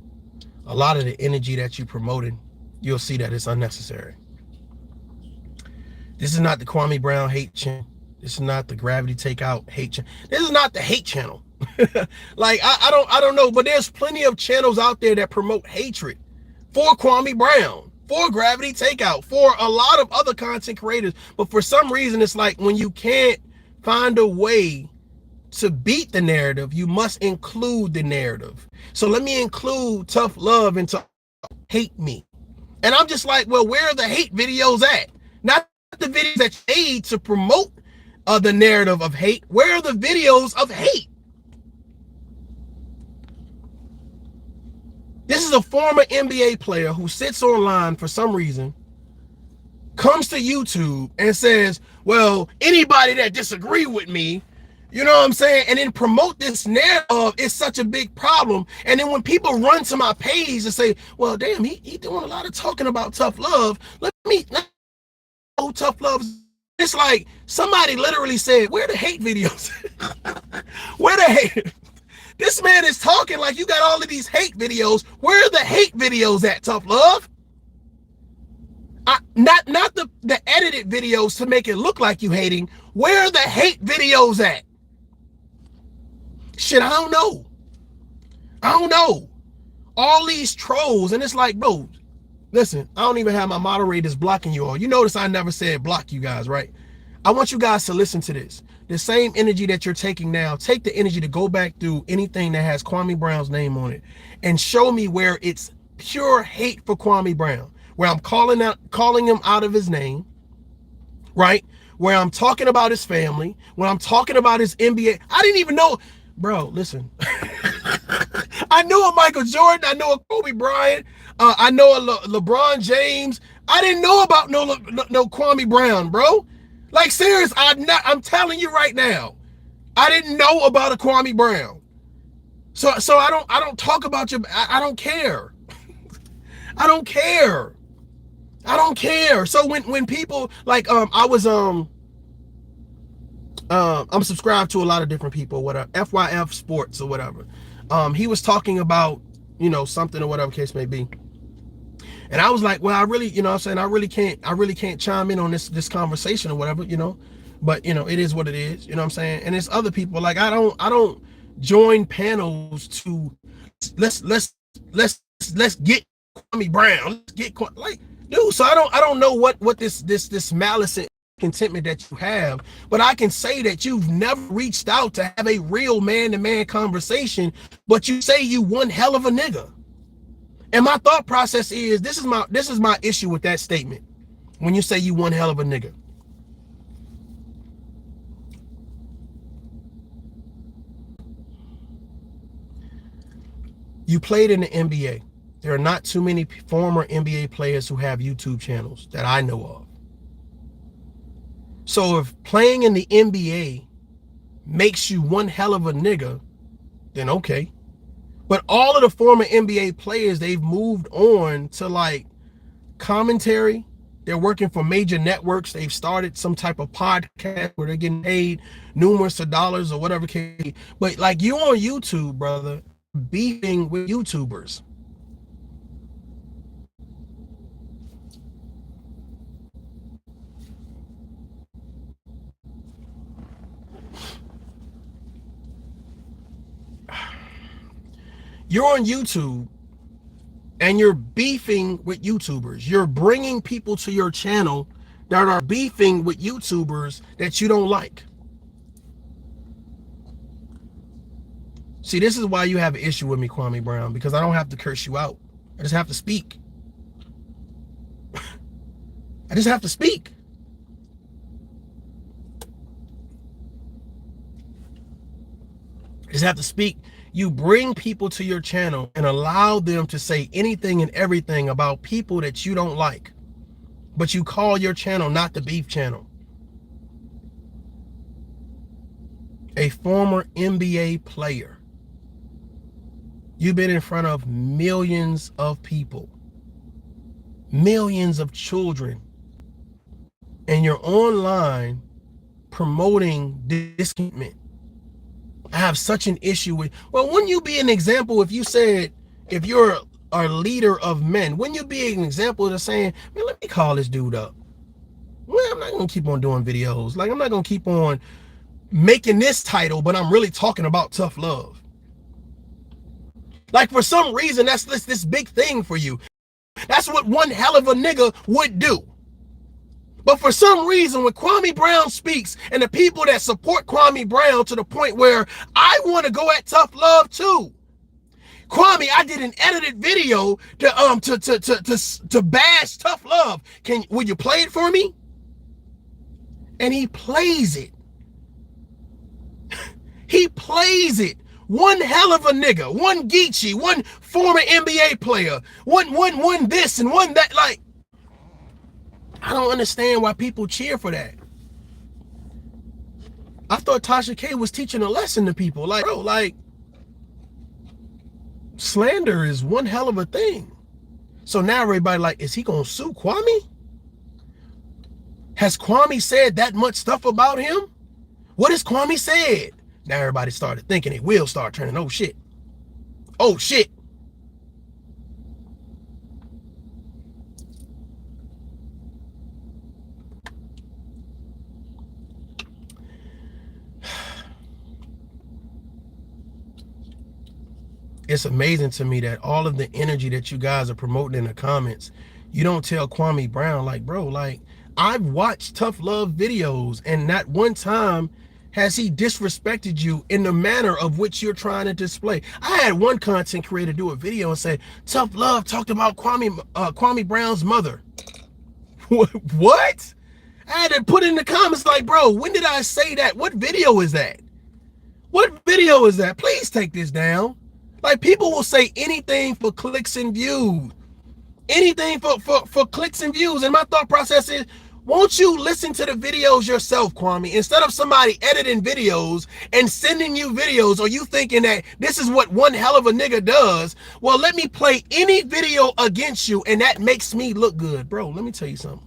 a lot of the energy that you promoted, you'll see that it's unnecessary. This is not the Kwame Brown hate channel. This is not the Gravity Takeout hate channel. This is not the hate channel. Like I don't know, but there's plenty of channels out there that promote hatred for Kwame Brown, for Gravity Takeout, for a lot of other content creators. But for some reason, it's like when you can't find a way to beat the narrative, you must include the narrative. So let me include ToughLove into hate me. And I'm just like, well, where are the hate videos at? Not the videos that you made to promote the narrative of hate. Where are the videos of hate? This is a former NBA player who sits online for some reason, comes to YouTube and says, well, anybody that disagree with me, you know what I'm saying? And then promote this narrative is such a big problem. And then when people run to my page and say, well, damn, he doing a lot of talking about ToughLove. Let me know ToughLove. It's like somebody literally said, where the hate videos? Where the hate? This man is talking like you got all of these hate videos. Where are the hate videos at, ToughLove? Not the edited videos to make it look like you hating. Where are the hate videos at? Shit, I don't know. I don't know. All these trolls, and it's like, bro, listen, I don't even have my moderators blocking you all. You notice I never said block you guys, right? I want you guys to listen to this. The same energy that you're taking now, take the energy to go back through anything that has Kwame Brown's name on it and show me where it's pure hate for Kwame Brown, where I'm calling him out of his name, right? Where I'm talking about his family, when I'm talking about his NBA. I didn't even know, bro, listen. I knew a Michael Jordan, I know a Kobe Bryant, I know a LeBron James. I didn't know about no Kwame Brown, bro. Like, serious, I'm telling you right now, I didn't know about a Kwame Brown. So I don't talk about you. I don't care. I don't care. I don't care. So when people like I'm subscribed to a lot of different people, whatever, FYF Sports or whatever. He was talking about, you know, something or whatever case may be. And I was like, well, I really, you know what I'm saying, I really can't chime in on this conversation or whatever, you know. But you know, it is what it is, you know what I'm saying? And there's other people, like I don't join panels to let's get Kwame Brown. Let's get like, dude, so I don't know what this malice and contentment that you have, but I can say that you've never reached out to have a real man-to-man conversation, but you say you one hell of a nigga. And my thought process is, this is my issue with that statement. When you say you one hell of a nigga, you played in the NBA. There are not too many former NBA players who have YouTube channels that I know of. So if playing in the NBA makes you one hell of a nigga, then okay. But all of the former NBA players, they've moved on to like commentary. They're working for major networks. They've started some type of podcast where they're getting paid numerous of dollars or whatever. But like, you on YouTube, brother, beefing with YouTubers. You're on YouTube and you're beefing with YouTubers. You're bringing people to your channel that are beefing with YouTubers that you don't like. See, this is why you have an issue with me, Kwame Brown, because I don't have to curse you out. I just have to speak. I just have to speak. I just have to speak. You bring people to your channel and allow them to say anything and everything about people that you don't like, but you call your channel not the beef channel. A former NBA player. You've been in front of millions of people, millions of children, and you're online promoting discontentment. I have such an issue with, well, wouldn't you be an example if you said, if you're a leader of men, wouldn't you be an example of saying, man, let me call this dude up. Well, I'm not going to keep on doing videos. Like, I'm not going to keep on making this title, but I'm really talking about tough love. Like, for some reason, that's this big thing for you. That's what one hell of a nigga would do. But for some reason, when Kwame Brown speaks, and the people that support Kwame Brown to the point where I want to go at ToughLove too. Kwame, I did an edited video to bash ToughLove. Will you play it for me? And he plays it. He plays it. One hell of a nigga, one Geechee, one former NBA player, one this and one that. Like, I don't understand why people cheer for that. I thought Tasha K was teaching a lesson to people. Like, bro, like, slander is one hell of a thing. So now everybody like, is he gonna sue Kwame? Has Kwame said that much stuff about him? What has Kwame said? Now everybody started thinking it will start turning. Oh shit. Oh shit. It's amazing to me that all of the energy that you guys are promoting in the comments, you don't tell Kwame Brown, like, bro, like, I've watched ToughLove videos, and not one time has he disrespected you in the manner of which you're trying to display. I had one content creator do a video and say, ToughLove talked about Kwame Brown's mother. What? I had to put in the comments like, bro, when did I say that? What video is that? What video is that? Please take this down. Like, people will say anything for clicks and views. Anything for clicks and views. And my thought process is, won't you listen to the videos yourself, Kwame? Instead of somebody editing videos and sending you videos, or you thinking that this is what one hell of a nigga does, well, let me play any video against you and that makes me look good. Bro, let me tell you something.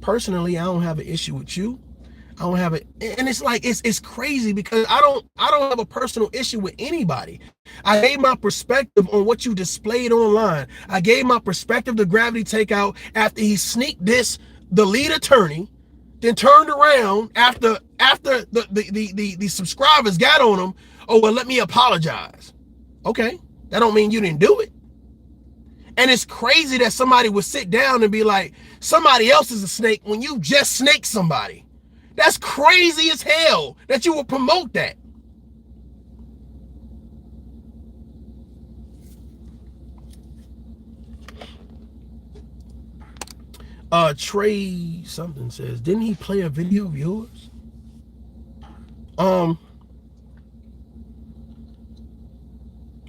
Personally, I don't have an issue with you. I don't have it. And it's like, it's crazy because I don't have a personal issue with anybody. I gave my perspective on what you displayed online. I gave my perspective to Gravity Takeout after he sneaked this, the lead attorney, then turned around after the subscribers got on him. Oh, well, let me apologize. Okay. That don't mean you didn't do it. And it's crazy that somebody would sit down and be like, somebody else is a snake when you just snaked somebody. That's crazy as hell that you would promote that. Trey something says, didn't he play a video of yours?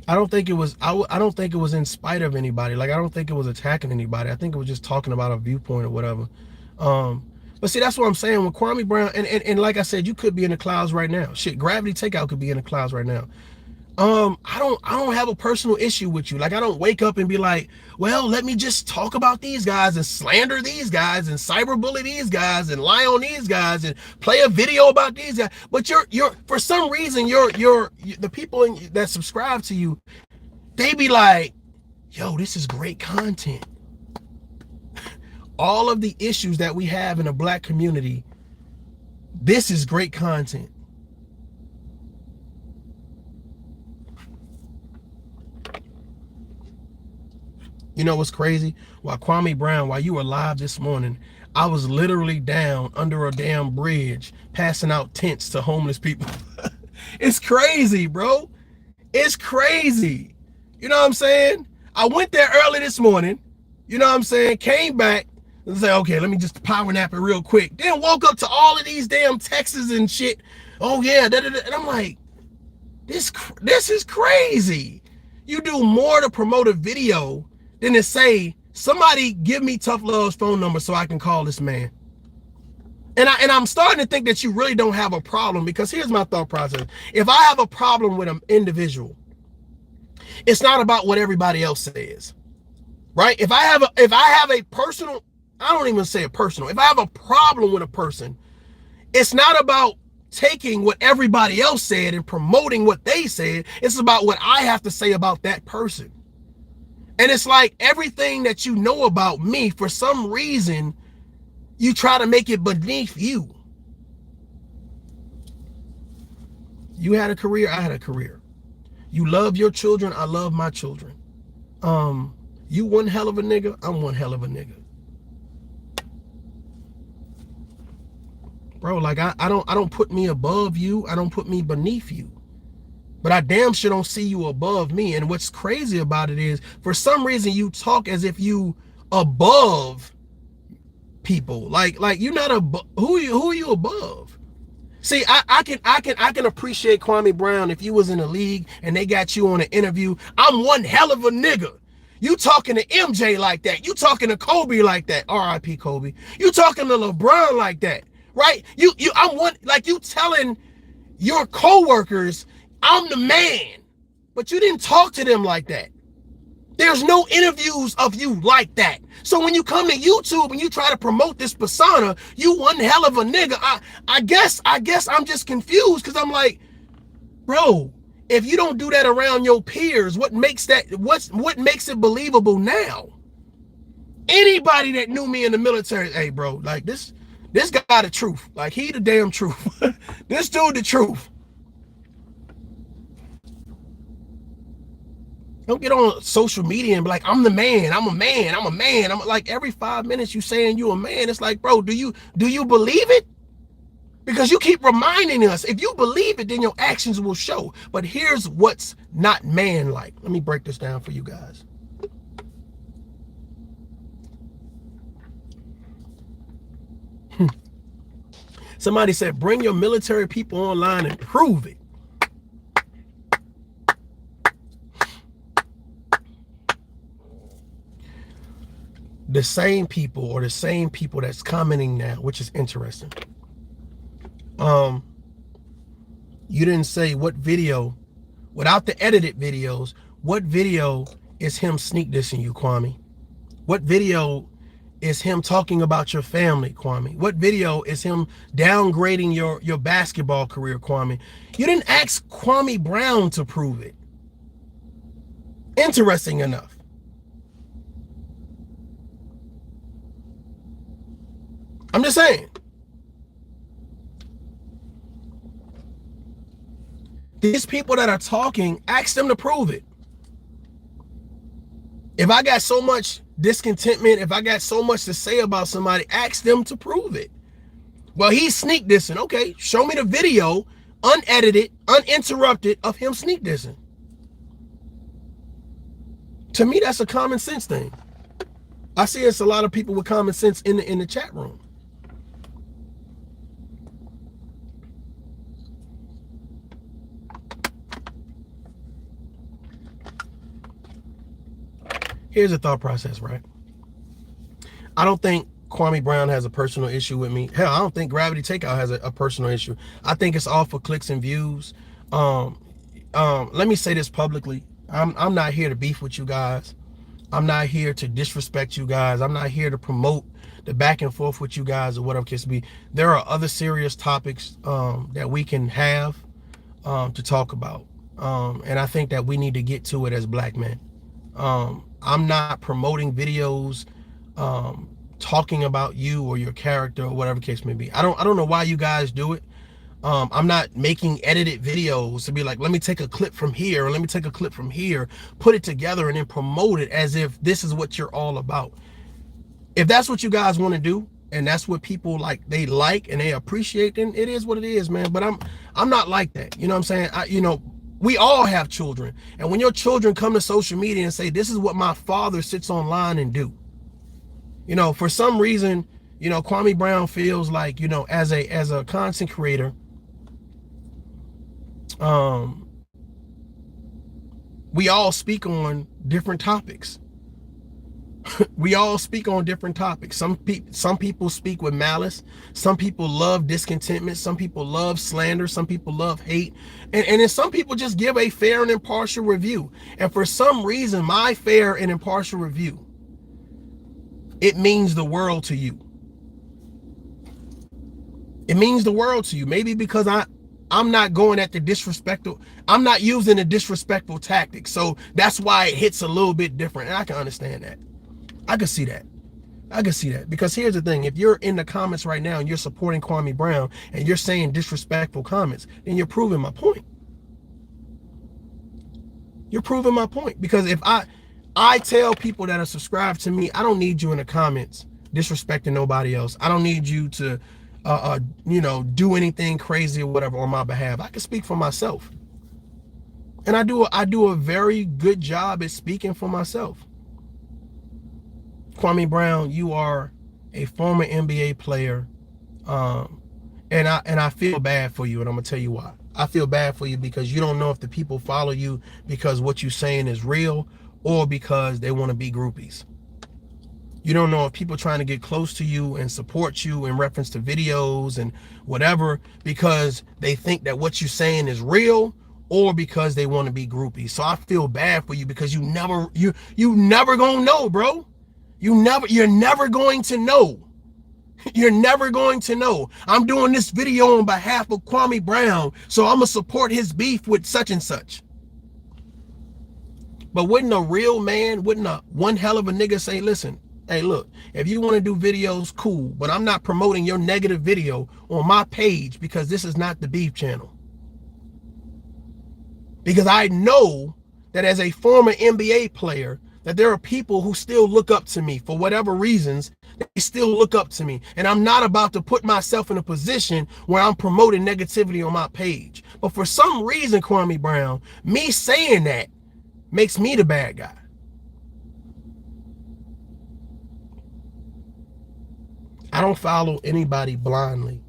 I don't think it was, I don't think it was in spite of anybody. Like, I don't think it was attacking anybody. I think it was just talking about a viewpoint or whatever. But see, that's what I'm saying. When Kwame Brown, and like I said, you could be in the clouds right now. Shit, Gravity Takeout could be in the clouds right now. I don't have a personal issue with you. Like, I don't wake up and be like, well, let me just talk about these guys and slander these guys and cyberbully these guys and lie on these guys and play a video about these guys. But you're for some reason, the people that subscribe to you, they be like, yo, this is great content. All of the issues that we have in the black community, this is great content. You know what's crazy? While Kwame Brown, while you were live this morning, I was literally down under a damn bridge passing out tents to homeless people. It's crazy, bro. It's crazy. You know what I'm saying? I went there early this morning. You know what I'm saying? Came back and said, okay, let me just power nap it real quick. Then woke up to all of these damn texts and shit. Oh yeah, and I'm like, this is crazy. You do more to promote a video than to say, somebody give me ToughLove's phone number so I can call this man. And I'm starting to think that you really don't have a problem, because here's my thought process. If I have a problem with an individual, it's not about what everybody else says, right? If I have a personal, I don't even say a personal, if I have a problem with a person, it's not about taking what everybody else said and promoting what they said. It's about what I have to say about that person. And it's like everything that you know about me, for some reason, you try to make it beneath you. You had a career, I had a career. You love your children, I love my children. You one hell of a nigga, I'm one hell of a nigga. Bro, like I don't put me above you, I don't put me beneath you. But I damn sure don't see you above me. And what's crazy about it is, for some reason, you talk as if you above people. Like you're not above. Who are you above? See, I can appreciate Kwame Brown if you was in a league and they got you on an interview. I'm one hell of a nigga. You talking to MJ like that. You talking to Kobe like that. R.I.P. Kobe. You talking to LeBron like that, right? I'm one, like you telling your coworkers, I'm the man, but you didn't talk to them like that. There's no interviews of you like that. So when you come to YouTube and you try to promote this persona, you one hell of a nigga. I guess I'm just confused, because I'm like, bro, if you don't do that around your peers, what makes it believable now? Anybody that knew me in the military, hey bro, like this guy the truth. Like, he the damn truth. This dude the truth. Don't get on social media and be like, I'm the man, I'm a man, I'm a man. I'm like, every 5 minutes you saying you a man. It's like, bro, do you believe it? Because you keep reminding us, if you believe it, then your actions will show. But here's what's not man-like. Let me break this down for you guys. Somebody said, bring your military people online and prove it. The same people that's commenting now, which is interesting. You didn't say what video, without the edited videos, what video is him sneak dissing you, Kwame? What video is him talking about your family, Kwame? What video is him downgrading your basketball career, Kwame? You didn't ask Kwame Brown to prove it. Interesting enough. I'm just saying. These people that are talking, ask them to prove it. If I got so much discontentment, if I got so much to say about somebody, ask them to prove it. Well, he's sneak dissing. Okay, show me the video, unedited, uninterrupted, of him sneak dissing. To me, that's a common sense thing. I see it's a lot of people with common sense in the chat room. Here's the thought process, right? I don't think Kwame Brown has a personal issue with me. Hell, I don't think Gravity Takeout has a personal issue. I think it's all for clicks and views. Let me say this publicly. I'm not here to beef with you guys. I'm not here to disrespect you guys. I'm not here to promote the back and forth with you guys or whatever it case be. There are other serious topics that we can have to talk about. And I think that we need to get to it as black men. I'm not promoting videos talking about you or your character or whatever case may be. I don't know why you guys do it. I'm not making edited videos to be like, let me take a clip from here or let me take a clip from here, put it together and then promote it as if this is what you're all about. If that's what you guys want to do and that's what people like and they appreciate, then it is what it is, man. But I'm not like that. You know what I'm saying? We all have children. And when your children come to social media and say, this is what my father sits online and do. For some reason, Kwame Brown feels like, as a content creator, we all speak on different topics. We all speak on different topics. Some people speak with malice. Some people love discontentment. Some people love slander. Some people love hate. And then some people just give a fair and impartial review. And for some reason, my fair and impartial review, it means the world to you. It means the world to you. Maybe because I'm not going at the disrespectful. I'm not using the disrespectful tactics. So that's why it hits a little bit different. And I can understand that. I can see that. Because here's the thing. If you're in the comments right now and you're supporting Kwame Brown and you're saying disrespectful comments, then you're proving my point. You're proving my point. Because if I tell people that are subscribed to me, I don't need you in the comments disrespecting nobody else. I don't need you to, do anything crazy or whatever on my behalf. I can speak for myself. And I do a very good job at speaking for myself. Kwame Brown, you are a former NBA player, and I feel bad for you, and I'm gonna tell you why. I feel bad for you because you don't know if the people follow you because what you're saying is real or because they want to be groupies. You don't know if people trying to get close to you and support you in reference to videos and whatever because they think that what you're saying is real or because they want to be groupies. So I feel bad for you because you never gonna know, bro. You're never going to know. You're never going to know. I'm doing this video on behalf of Kwame Brown, so I'm gonna support his beef with such and such. But wouldn't a real man, wouldn't a one hell of a nigga say, listen, hey, look, if you want to do videos, cool, but I'm not promoting your negative video on my page because this is not the beef channel. Because I know that as a former NBA player, that there are people who still look up to me for whatever reasons. They still look up to me. And I'm not about to put myself in a position where I'm promoting negativity on my page. But for some reason, Kwame Brown, me saying that makes me the bad guy. I don't follow anybody blindly.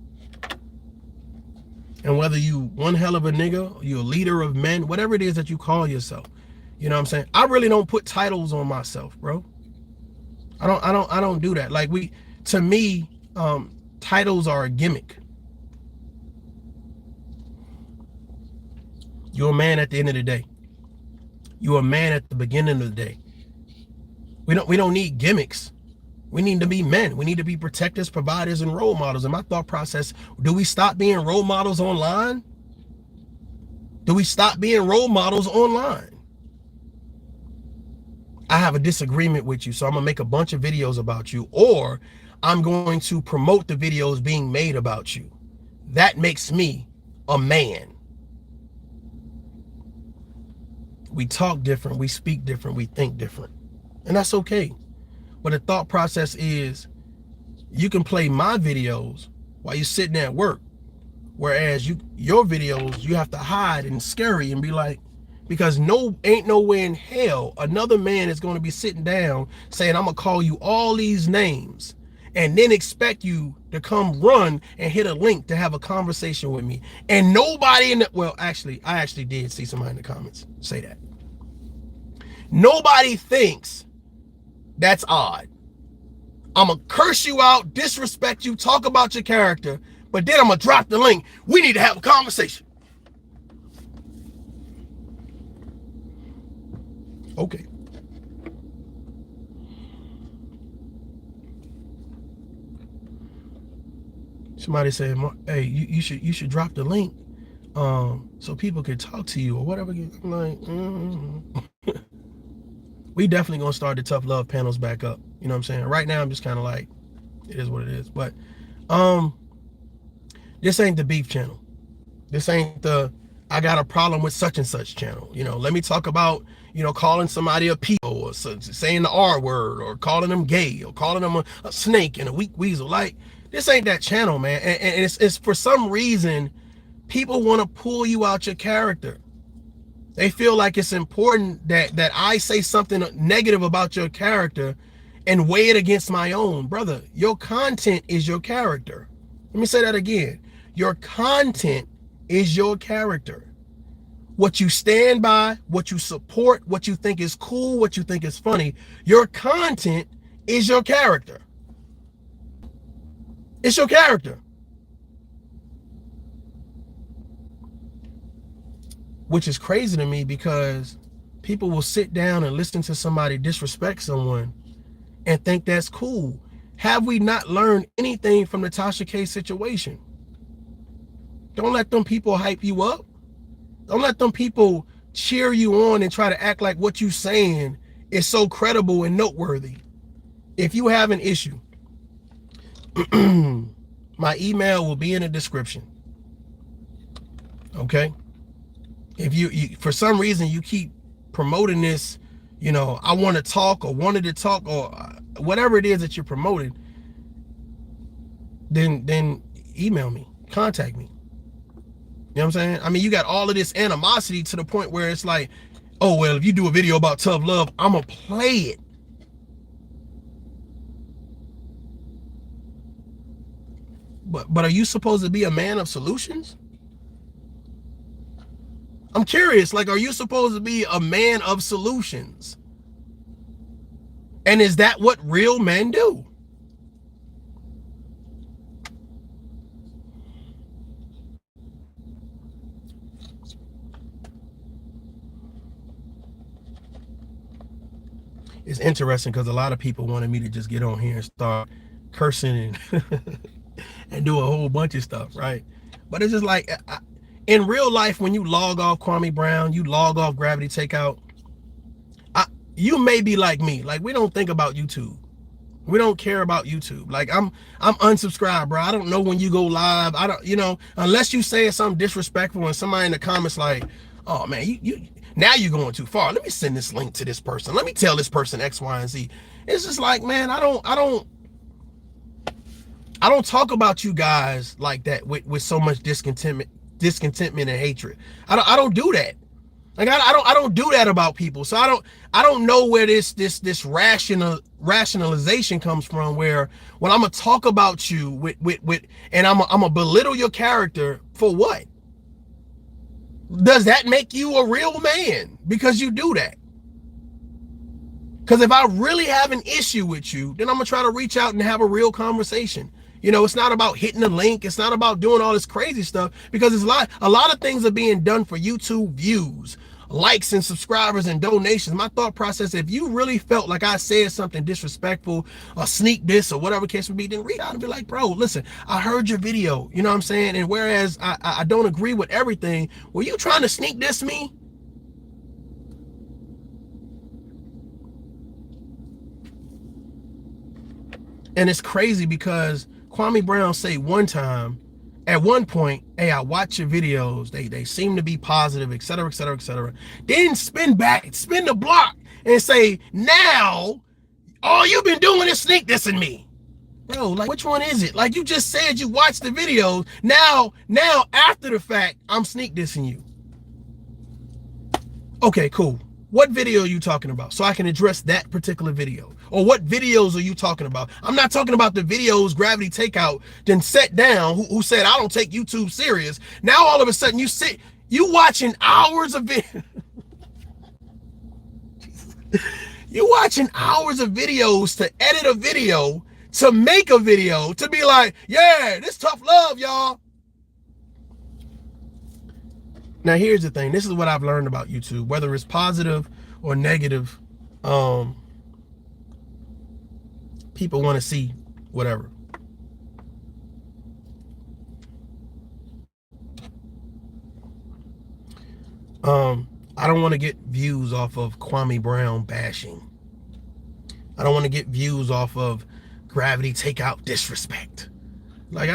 And whether you one hell of a nigga, you're a leader of men, whatever it is that you call yourself, you know what I'm saying? I really don't put titles on myself, bro. I don't do that. Like to me, titles are a gimmick. You're a man at the end of the day. You're a man at the beginning of the day. We don't need gimmicks. We need to be men. We need to be protectors, providers, and role models. And my thought process, do we stop being role models online? Do we stop being role models online? I have a disagreement with you, so I'm going to make a bunch of videos about you, or I'm going to promote the videos being made about you. That makes me a man. We talk different, we speak different, we think different. And that's okay. But the thought process is, you can play my videos while you're sitting at work. Whereas your videos, you have to hide and scary and be like, because ain't nowhere in hell another man is going to be sitting down saying, I'm going to call you all these names and then expect you to come run and hit a link to have a conversation with me. And nobody well, actually, I actually did see somebody in the comments say that. Nobody thinks that's odd. I'm going to curse you out, disrespect you, talk about your character, but then I'm going to drop the link. We need to have a conversation. Okay. Somebody said, hey, you should drop the link so people can talk to you or whatever. I'm like, we definitely gonna start the tough love panels back up. You know what I'm saying? Right now I'm just kind of like, it is what it is. But this ain't the beef channel. This ain't the I got a problem with such and such channel. You know, let me talk about, you know, calling somebody a pedo or saying the R word or calling them gay or calling them a snake and a weak weasel. Like, this ain't that channel, man. And it's for some reason, people want to pull you out your character. They feel like it's important that I say something negative about your character and weigh it against my own. Brother, your content is your character. Let me say that again. Your content is your character. What you stand by, what you support, what you think is cool, what you think is funny, your content is your character. It's your character. Which is crazy to me because people will sit down and listen to somebody disrespect someone and think that's cool. Have we not learned anything from the Tasha K situation? Don't let them people hype you up. Don't let them people cheer you on and try to act like what you're saying is so credible and noteworthy. If you have an issue, my email will be in the description. Okay? If you for some reason you keep promoting this, you know, I want to talk or wanted to talk or whatever it is that you're promoting, then email me, contact me. You know what I'm saying? I mean, you got all of this animosity to the point where it's like, oh, well, if you do a video about tough love, I'm going to play it. But are you supposed to be a man of solutions? I'm curious, like, are you supposed to be a man of solutions? And is that what real men do? It's interesting because a lot of people wanted me to just get on here and start cursing and and do a whole bunch of stuff, right? But it's just like, in real life, when you log off Kwame Brown, you log off Gravity Takeout, you may be like me. Like, we don't think about YouTube. We don't care about YouTube. Like, I'm unsubscribed, bro. I don't know when you go live. I don't, you know, unless you say something disrespectful and somebody in the comments like, oh man, you now you're going too far. Let me send this link to this person. Let me tell this person X, Y, and Z. It's just like, man, I don't talk about you guys like that with so much discontentment and hatred. I don't do that. Like, I don't do that about people. So I don't know where this rationalization comes from, where when I'm gonna talk about you with and I'm gonna belittle your character for what? Does that make you a real man because you do that? Because if I really have an issue with you, then I'm gonna try to reach out and have a real conversation. You know, it's not about hitting a link. It's not about doing all this crazy stuff, because it's a lot of things are being done for YouTube views. likes and subscribers and donations. My thought process, if you really felt like I said something disrespectful or sneak this or whatever case would be, then reach out and be like, bro, listen, I heard your video, you know what I'm saying? And whereas I don't agree with everything, were you trying to sneak this me? And it's crazy because Kwame Brown say one time, at one point, hey, I watch your videos. They seem to be positive, et cetera, et cetera, et cetera. Then spin the block and say, now, all you've been doing is sneak dissing me. Bro, like, which one is it? Like, you just said you watched the videos. Now, after the fact, I'm sneak dissing you. Okay, cool. What video are you talking about? So I can address that particular video. Or what videos are you talking about? I'm not talking about the videos Gravity Takeout then sat down who said, I don't take YouTube serious. Now all of a sudden you watching hours of video. You watching hours of videos to edit a video, to make a video, to be like, yeah, this tough love, y'all. Now here's the thing. This is what I've learned about YouTube, whether it's positive or negative. People want to see whatever. I don't want to get views off of Kwame Brown bashing. I don't want to get views off of Gravity Takeout disrespect. Like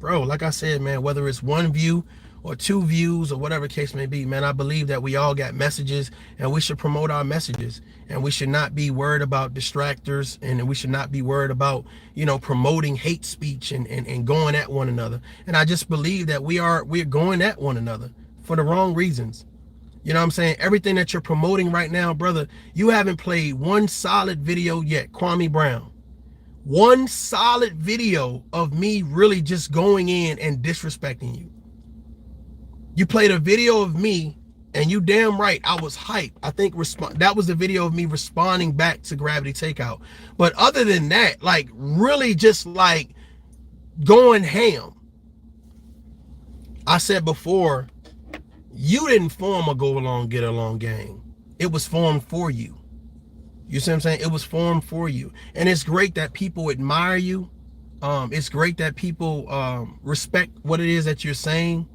bro, like I said, man, whether it's one view or 2 views or whatever case may be, man, I believe that we all got messages and we should promote our messages, and we should not be worried about distractors, and we should not be worried about, you know, promoting hate speech and going at one another. And I just believe that we're going at one another for the wrong reasons. You know what I'm saying? Everything that you're promoting right now, brother, you haven't played one solid video yet, Kwame Brown. One solid video of me really just going in and disrespecting you. You played a video of me, and you damn right, I was hyped. I think that was the video of me responding back to Gravity Takeout. But other than that, like, really just like going ham. I said before, you didn't form a go along, get along gang. It was formed for you. You see what I'm saying? It was formed for you. And it's great that people admire you. It's great that people respect what it is that you're saying.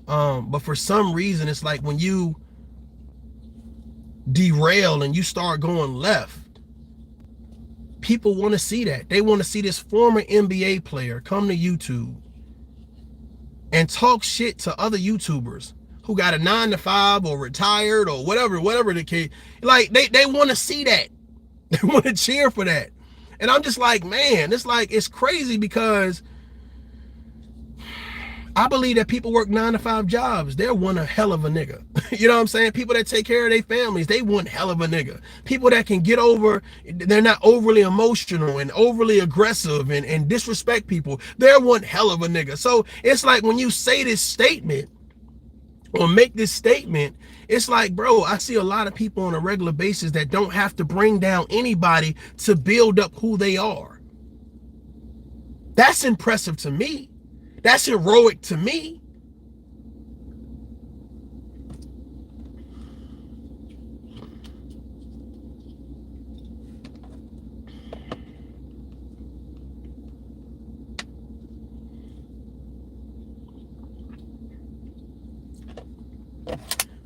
But for some reason, it's like when you derail and you start going left, people want to see that. They want to see this former NBA player come to YouTube and talk shit to other YouTubers who got a 9-to-5 or retired or whatever the case. Like, they want to see that. They want to cheer for that. And I'm just like, man, it's crazy because I believe that people work 9-to-5 jobs. They're one hell of a nigga. You know what I'm saying? People that take care of their families, they one hell of a nigga. People that can get over, they're not overly emotional and overly aggressive and disrespect people. They're one hell of a nigga. So it's like when you say this statement or make this statement, it's like, bro, I see a lot of people on a regular basis that don't have to bring down anybody to build up who they are. That's impressive to me. That's heroic to me.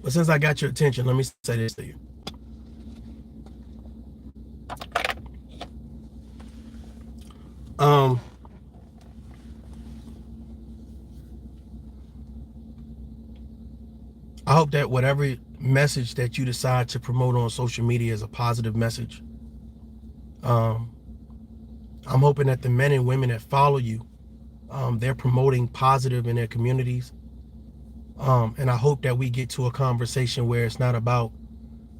But since I got your attention, let me say this to you. I hope that whatever message that you decide to promote on social media is a positive message. I'm hoping that the men and women that follow you, they're promoting positive in their communities. And I hope that we get to a conversation where it's not about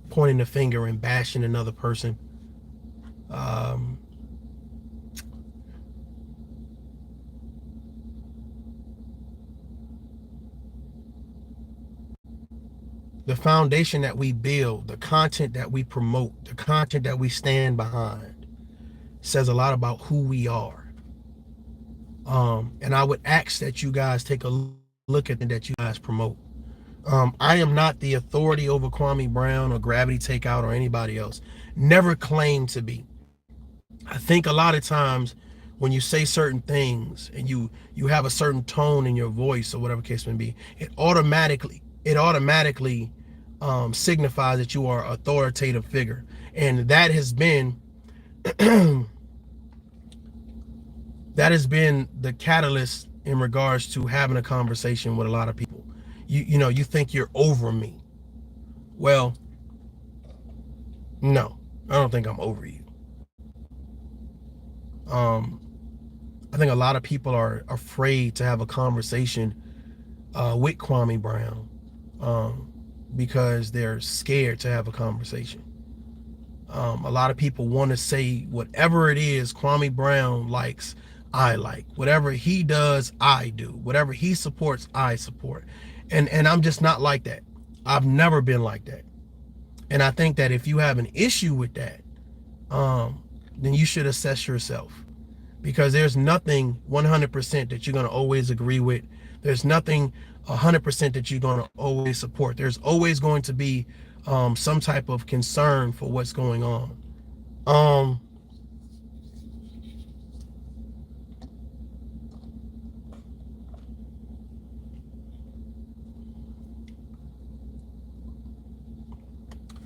pointing the finger and bashing another person. The foundation that we build, the content that we promote, the content that we stand behind says a lot about who we are. And I would ask that you guys take a look at it, that you guys promote. I am not the authority over Kwame Brown or Gravity Takeout or anybody else. Never claimed to be. I think a lot of times when you say certain things and you have a certain tone in your voice or whatever case may be, it automatically signifies that you are an authoritative figure, and that has been the catalyst in regards to having a conversation with a lot of people. You think you're over me. Well, no, I don't think I'm over you. I think a lot of people are afraid to have a conversation with Kwame Brown because they're scared to have a conversation. A lot of people want to say whatever it is Kwame Brown likes, I like. Whatever he does, I do. Whatever he supports, I support. And I'm just not like that. I've never been like that. And I think that if you have an issue with that, then you should assess yourself. Because there's nothing 100% that you're going to always agree with. There's nothing 100% that you're going to always support. There's always going to be some type of concern for what's going on.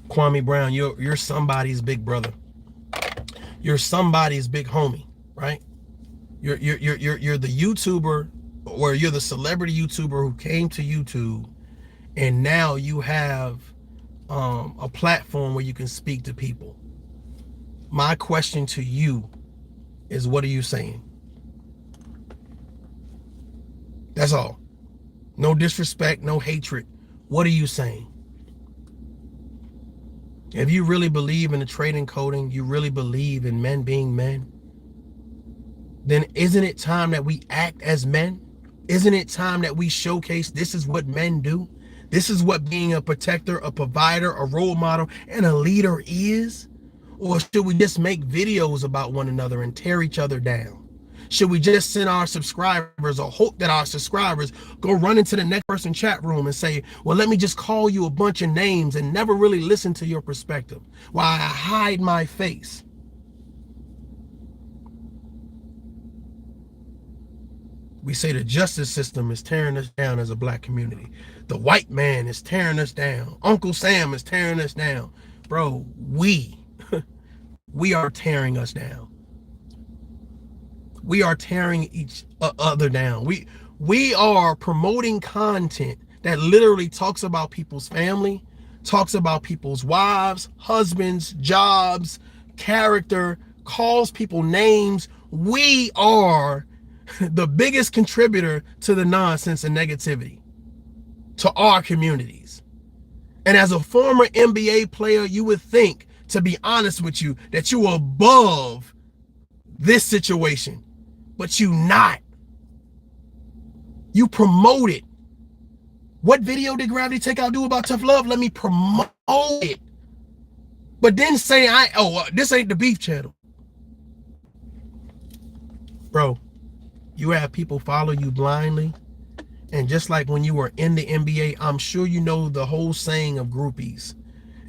Kwame Brown, you're somebody's big brother. You're somebody's big homie, right? You're the YouTuber, or you're the celebrity YouTuber who came to YouTube, and now you have a platform where you can speak to people. My question to you is, what are you saying? That's all. No disrespect, no hatred. What are you saying? If you really believe in the trading coding, you really believe in men being men, then isn't it time that we act as men? Isn't it time that we showcase this is what men do? This is what being a protector, a provider, a role model, and a leader is? Or should we just make videos about one another and tear each other down? Should we just send our subscribers, or hope that our subscribers go run into the next person chat room and say, well, let me just call you a bunch of names, and never really listen to your perspective while I hide my face? We say the justice system is tearing us down as a black community. The white man is tearing us down. Uncle Sam is tearing us down. Bro, we are tearing us down. We are tearing each other down. We are promoting content that literally talks about people's family, talks about people's wives, husbands, jobs, character, calls people names. We are the biggest contributor to the nonsense and negativity to our communities. And as a former NBA player, you would think, to be honest with you, that you are above this situation. But you not. You promote it. What video did Gravity Takeout do about tough love? Let me promote it. But then say this ain't the beef channel. Bro, you have people follow you blindly. And just like when you were in the NBA, I'm sure you know the whole saying of groupies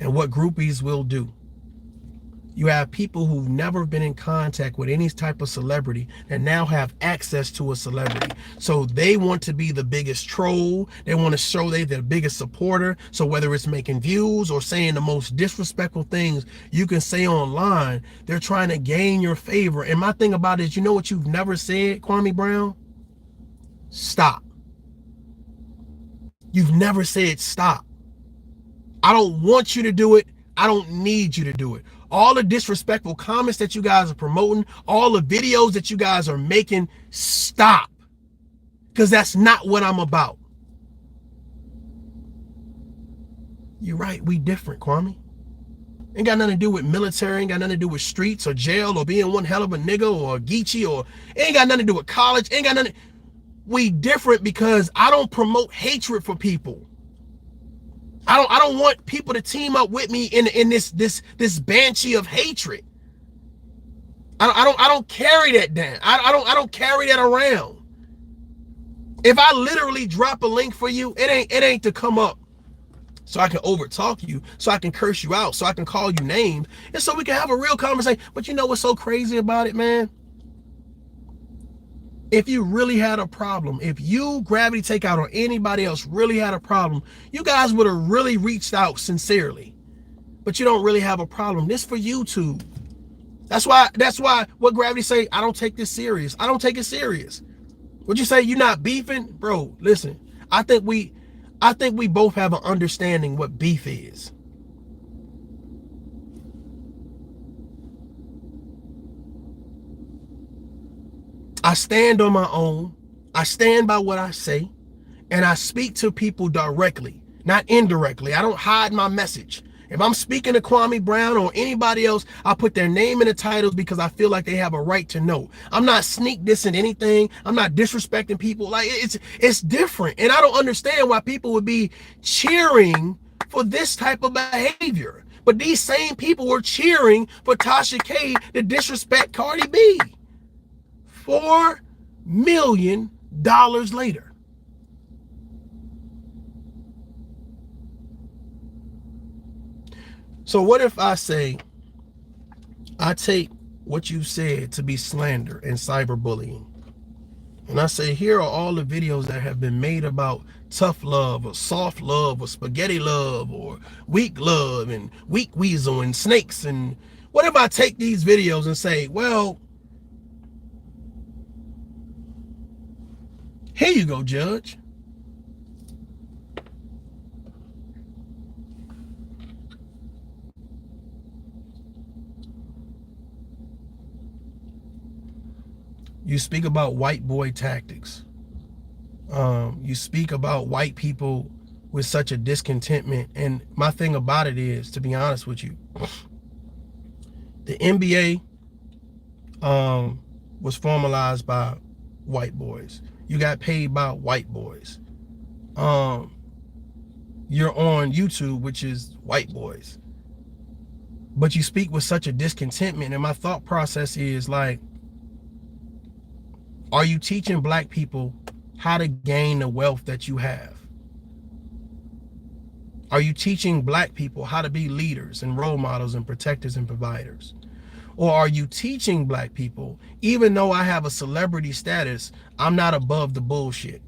and what groupies will do. You have people who've never been in contact with any type of celebrity and now have access to a celebrity. So they want to be the biggest troll. They want to show they're the biggest supporter. So whether it's making views or saying the most disrespectful things you can say online, they're trying to gain your favor. And my thing about it is, you know what you've never said, Kwame Brown? Stop. You've never said stop. I don't want you to do it. I don't need you to do it. All the disrespectful comments that you guys are promoting, all the videos that you guys are making, stop. Because that's not what I'm about. You're right, we different, Kwame. Ain't got nothing to do with military, ain't got nothing to do with streets or jail or being one hell of a nigga or a Geechee, or ain't got nothing to do with college, ain't got nothing. We different because I don't promote hatred for people. I don't want people to team up with me in this banshee of hatred. I don't carry that down. I don't carry that around. If I literally drop a link for you, it ain't to come up so I can overtalk you, so I can curse you out, so I can call you names, and so we can have a real conversation. But you know what's so crazy about it, man? If you really had a problem, if you, Gravity Takeout, or anybody else really had a problem, you guys would have really reached out sincerely. But you don't really have a problem. This for YouTube. That's why what Gravity say, I don't take this serious. I don't take it serious. Would you say you're not beefing? Bro, listen. I think we both have an understanding what beef is. I stand on my own. I stand by what I say, and I speak to people directly, not indirectly. I don't hide my message. If I'm speaking to Kwame Brown or anybody else, I put their name in the titles because I feel like they have a right to know. I'm not sneak dissing anything. I'm not disrespecting people. Like, it's different. And I don't understand why people would be cheering for this type of behavior. But these same people were cheering for Tasha K to disrespect Cardi B. $4 million later. So what if I say, I take what you said to be slander and cyberbullying, and I say, here are all the videos that have been made about tough love or soft love or spaghetti love or weak love and weak weasel and snakes, and what if I take these videos and say, well, here you go, Judge. You speak about white boy tactics. You speak about white people with such a discontentment. And my thing about it is, to be honest with you, the NBA was formalized by white boys. You got paid by white boys. You're on YouTube, which is white boys. But you speak with such a discontentment. And my thought process is like, are you teaching black people how to gain the wealth that you have? Are you teaching black people how to be leaders and role models and protectors and providers? Or are you teaching black people, even though I have a celebrity status, I'm not above the bullshit?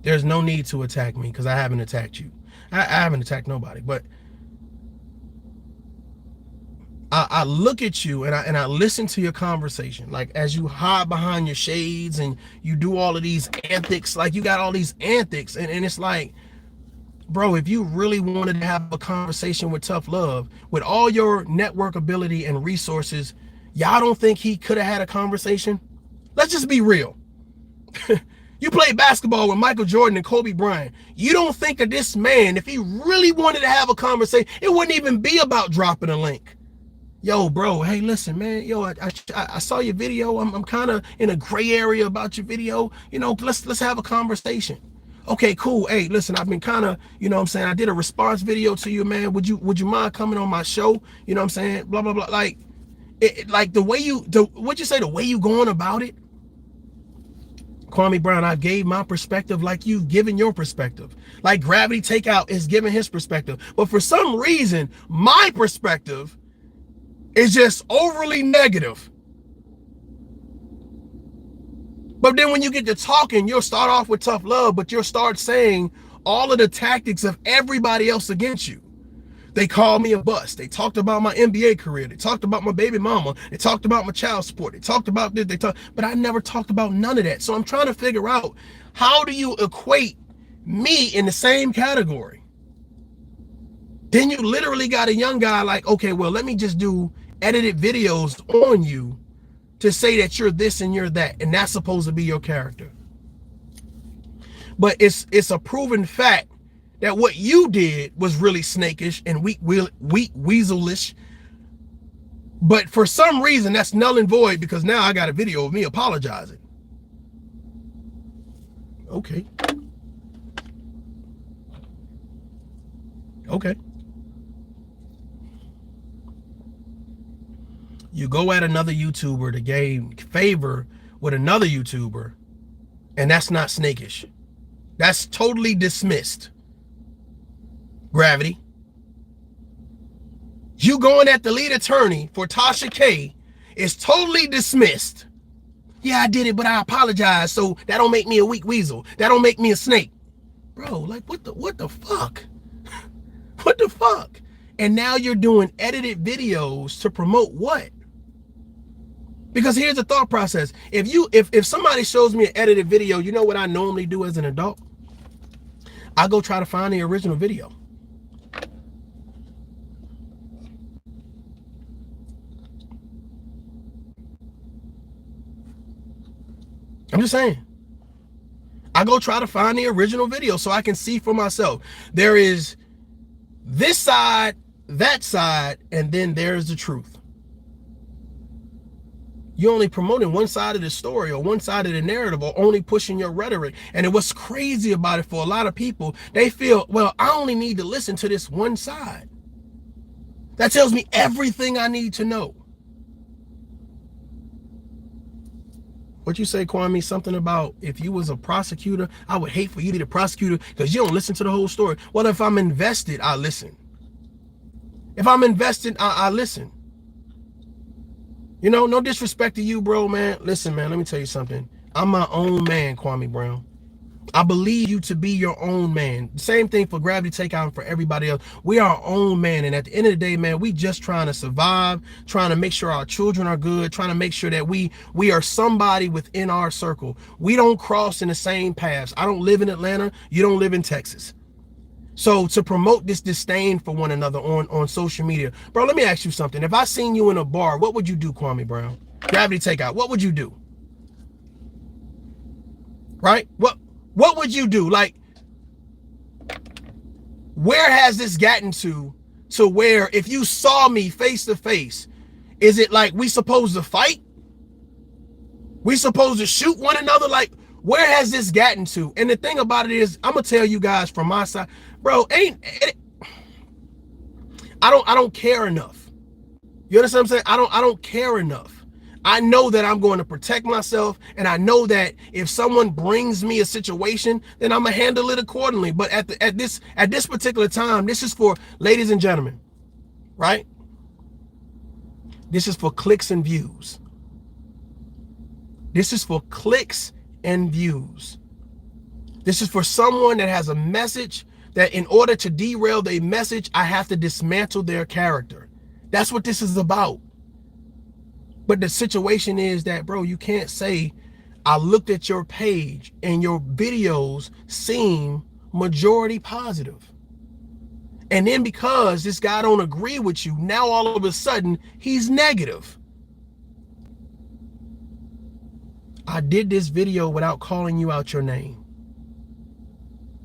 There's no need to attack me because I haven't attacked you. I haven't attacked nobody, but I look at you and I listen to your conversation, like as you hide behind your shades and you do all of these antics, like you got all these antics, and it's like, bro, if you really wanted to have a conversation with ToughLove, with all your network ability and resources, y'all don't think he could have had a conversation? Let's just be real. You play basketball with Michael Jordan and Kobe Bryant. You don't think that this man, if he really wanted to have a conversation, it wouldn't even be about dropping a link. Yo, bro, hey, listen, man. Yo, I saw your video. I'm kind of in a gray area about your video. You know, let's have a conversation. Okay, cool. Hey, listen, I've been kind of, you know what I'm saying, I did a response video to you, man. Would you mind coming on my show? You know what I'm saying? Blah, blah, blah. Like, like the way what'd you say, the way you going about it? Kwame Brown, I gave my perspective like you've given your perspective. Like Gravity Takeout is giving his perspective. But for some reason, my perspective is just overly negative. But then when you get to talking, you'll start off with ToughLove, but you'll start saying all of the tactics of everybody else against you. They called me a bust. They talked about my NBA career. They talked about my baby mama. They talked about my child support. They talked about this. But I never talked about none of that. So I'm trying to figure out, how do you equate me in the same category? Then you literally got a young guy like, okay, well, let me just do edited videos on you to say that you're this and you're that, and that's supposed to be your character. But it's a proven fact that what you did was really snakish and weak weaselish. But for some reason, that's null and void, because now I got a video of me apologizing. Okay. You go at another YouTuber to gain favor with another YouTuber, and that's not snakish. That's totally dismissed. Gravity. You going at the lead attorney for Tasha K is totally dismissed. Yeah, I did it, but I apologize, so that don't make me a weak weasel. That don't make me a snake. Bro, like what the fuck? What the fuck? And now you're doing edited videos to promote what? Because here's the thought process. If somebody shows me an edited video, you know what I normally do as an adult? I go try to find the original video. I'm just saying. I go try to find the original video so I can see for myself. There is this side, that side, and then there's the truth. You're only promoting one side of the story or one side of the narrative, or only pushing your rhetoric. And what's crazy about it for a lot of people, they feel, well, I only need to listen to this one side. That tells me everything I need to know. What you say, Kwame? Something about if you was a prosecutor, I would hate for you to be the prosecutor because you don't listen to the whole story. Well, if I'm invested, I listen. If I'm invested, I listen. You know, no disrespect to you, bro, man. Listen, man, let me tell you something. I'm my own man, Kwame Brown. I believe you to be your own man. Same thing for Gravity Takeout and for everybody else. We are our own man. And at the end of the day, man, we just trying to survive, trying to make sure our children are good, trying to make sure that we are somebody within our circle. We don't cross in the same paths. I don't live in Atlanta. You don't live in Texas. So to promote this disdain for one another on social media, bro, let me ask you something. If I seen you in a bar, what would you do, Kwame Brown? Gravity Takeout, what would you do? Right? What would you do? Like, where has this gotten to where if you saw me face to face, is it like we supposed to fight? We supposed to shoot one another? Like, where has this gotten to? And the thing about it is, I'm gonna tell you guys from my side, bro, I don't care enough. You understand what I'm saying? I don't care enough. I know that I'm going to protect myself, and I know that if someone brings me a situation, then I'm gonna handle it accordingly. But at this particular time, this is for, ladies and gentlemen, right? This is for clicks and views. This is for clicks and views. This is for someone that has a message that in order to derail their message, I have to dismantle their character. That's what this is about. But the situation is that, bro, you can't say, I looked at your page and your videos seem majority positive. And then because this guy don't agree with you, now all of a sudden he's negative. I did this video without calling you out your name,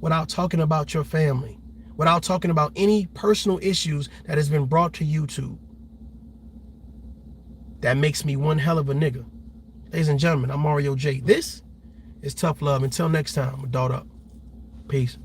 without talking about your family, without talking about any personal issues that has been brought to YouTube. That makes me one hell of a nigga. Ladies and gentlemen, I'm Mario J. This is Tough Love. Until next time, adult up. Peace.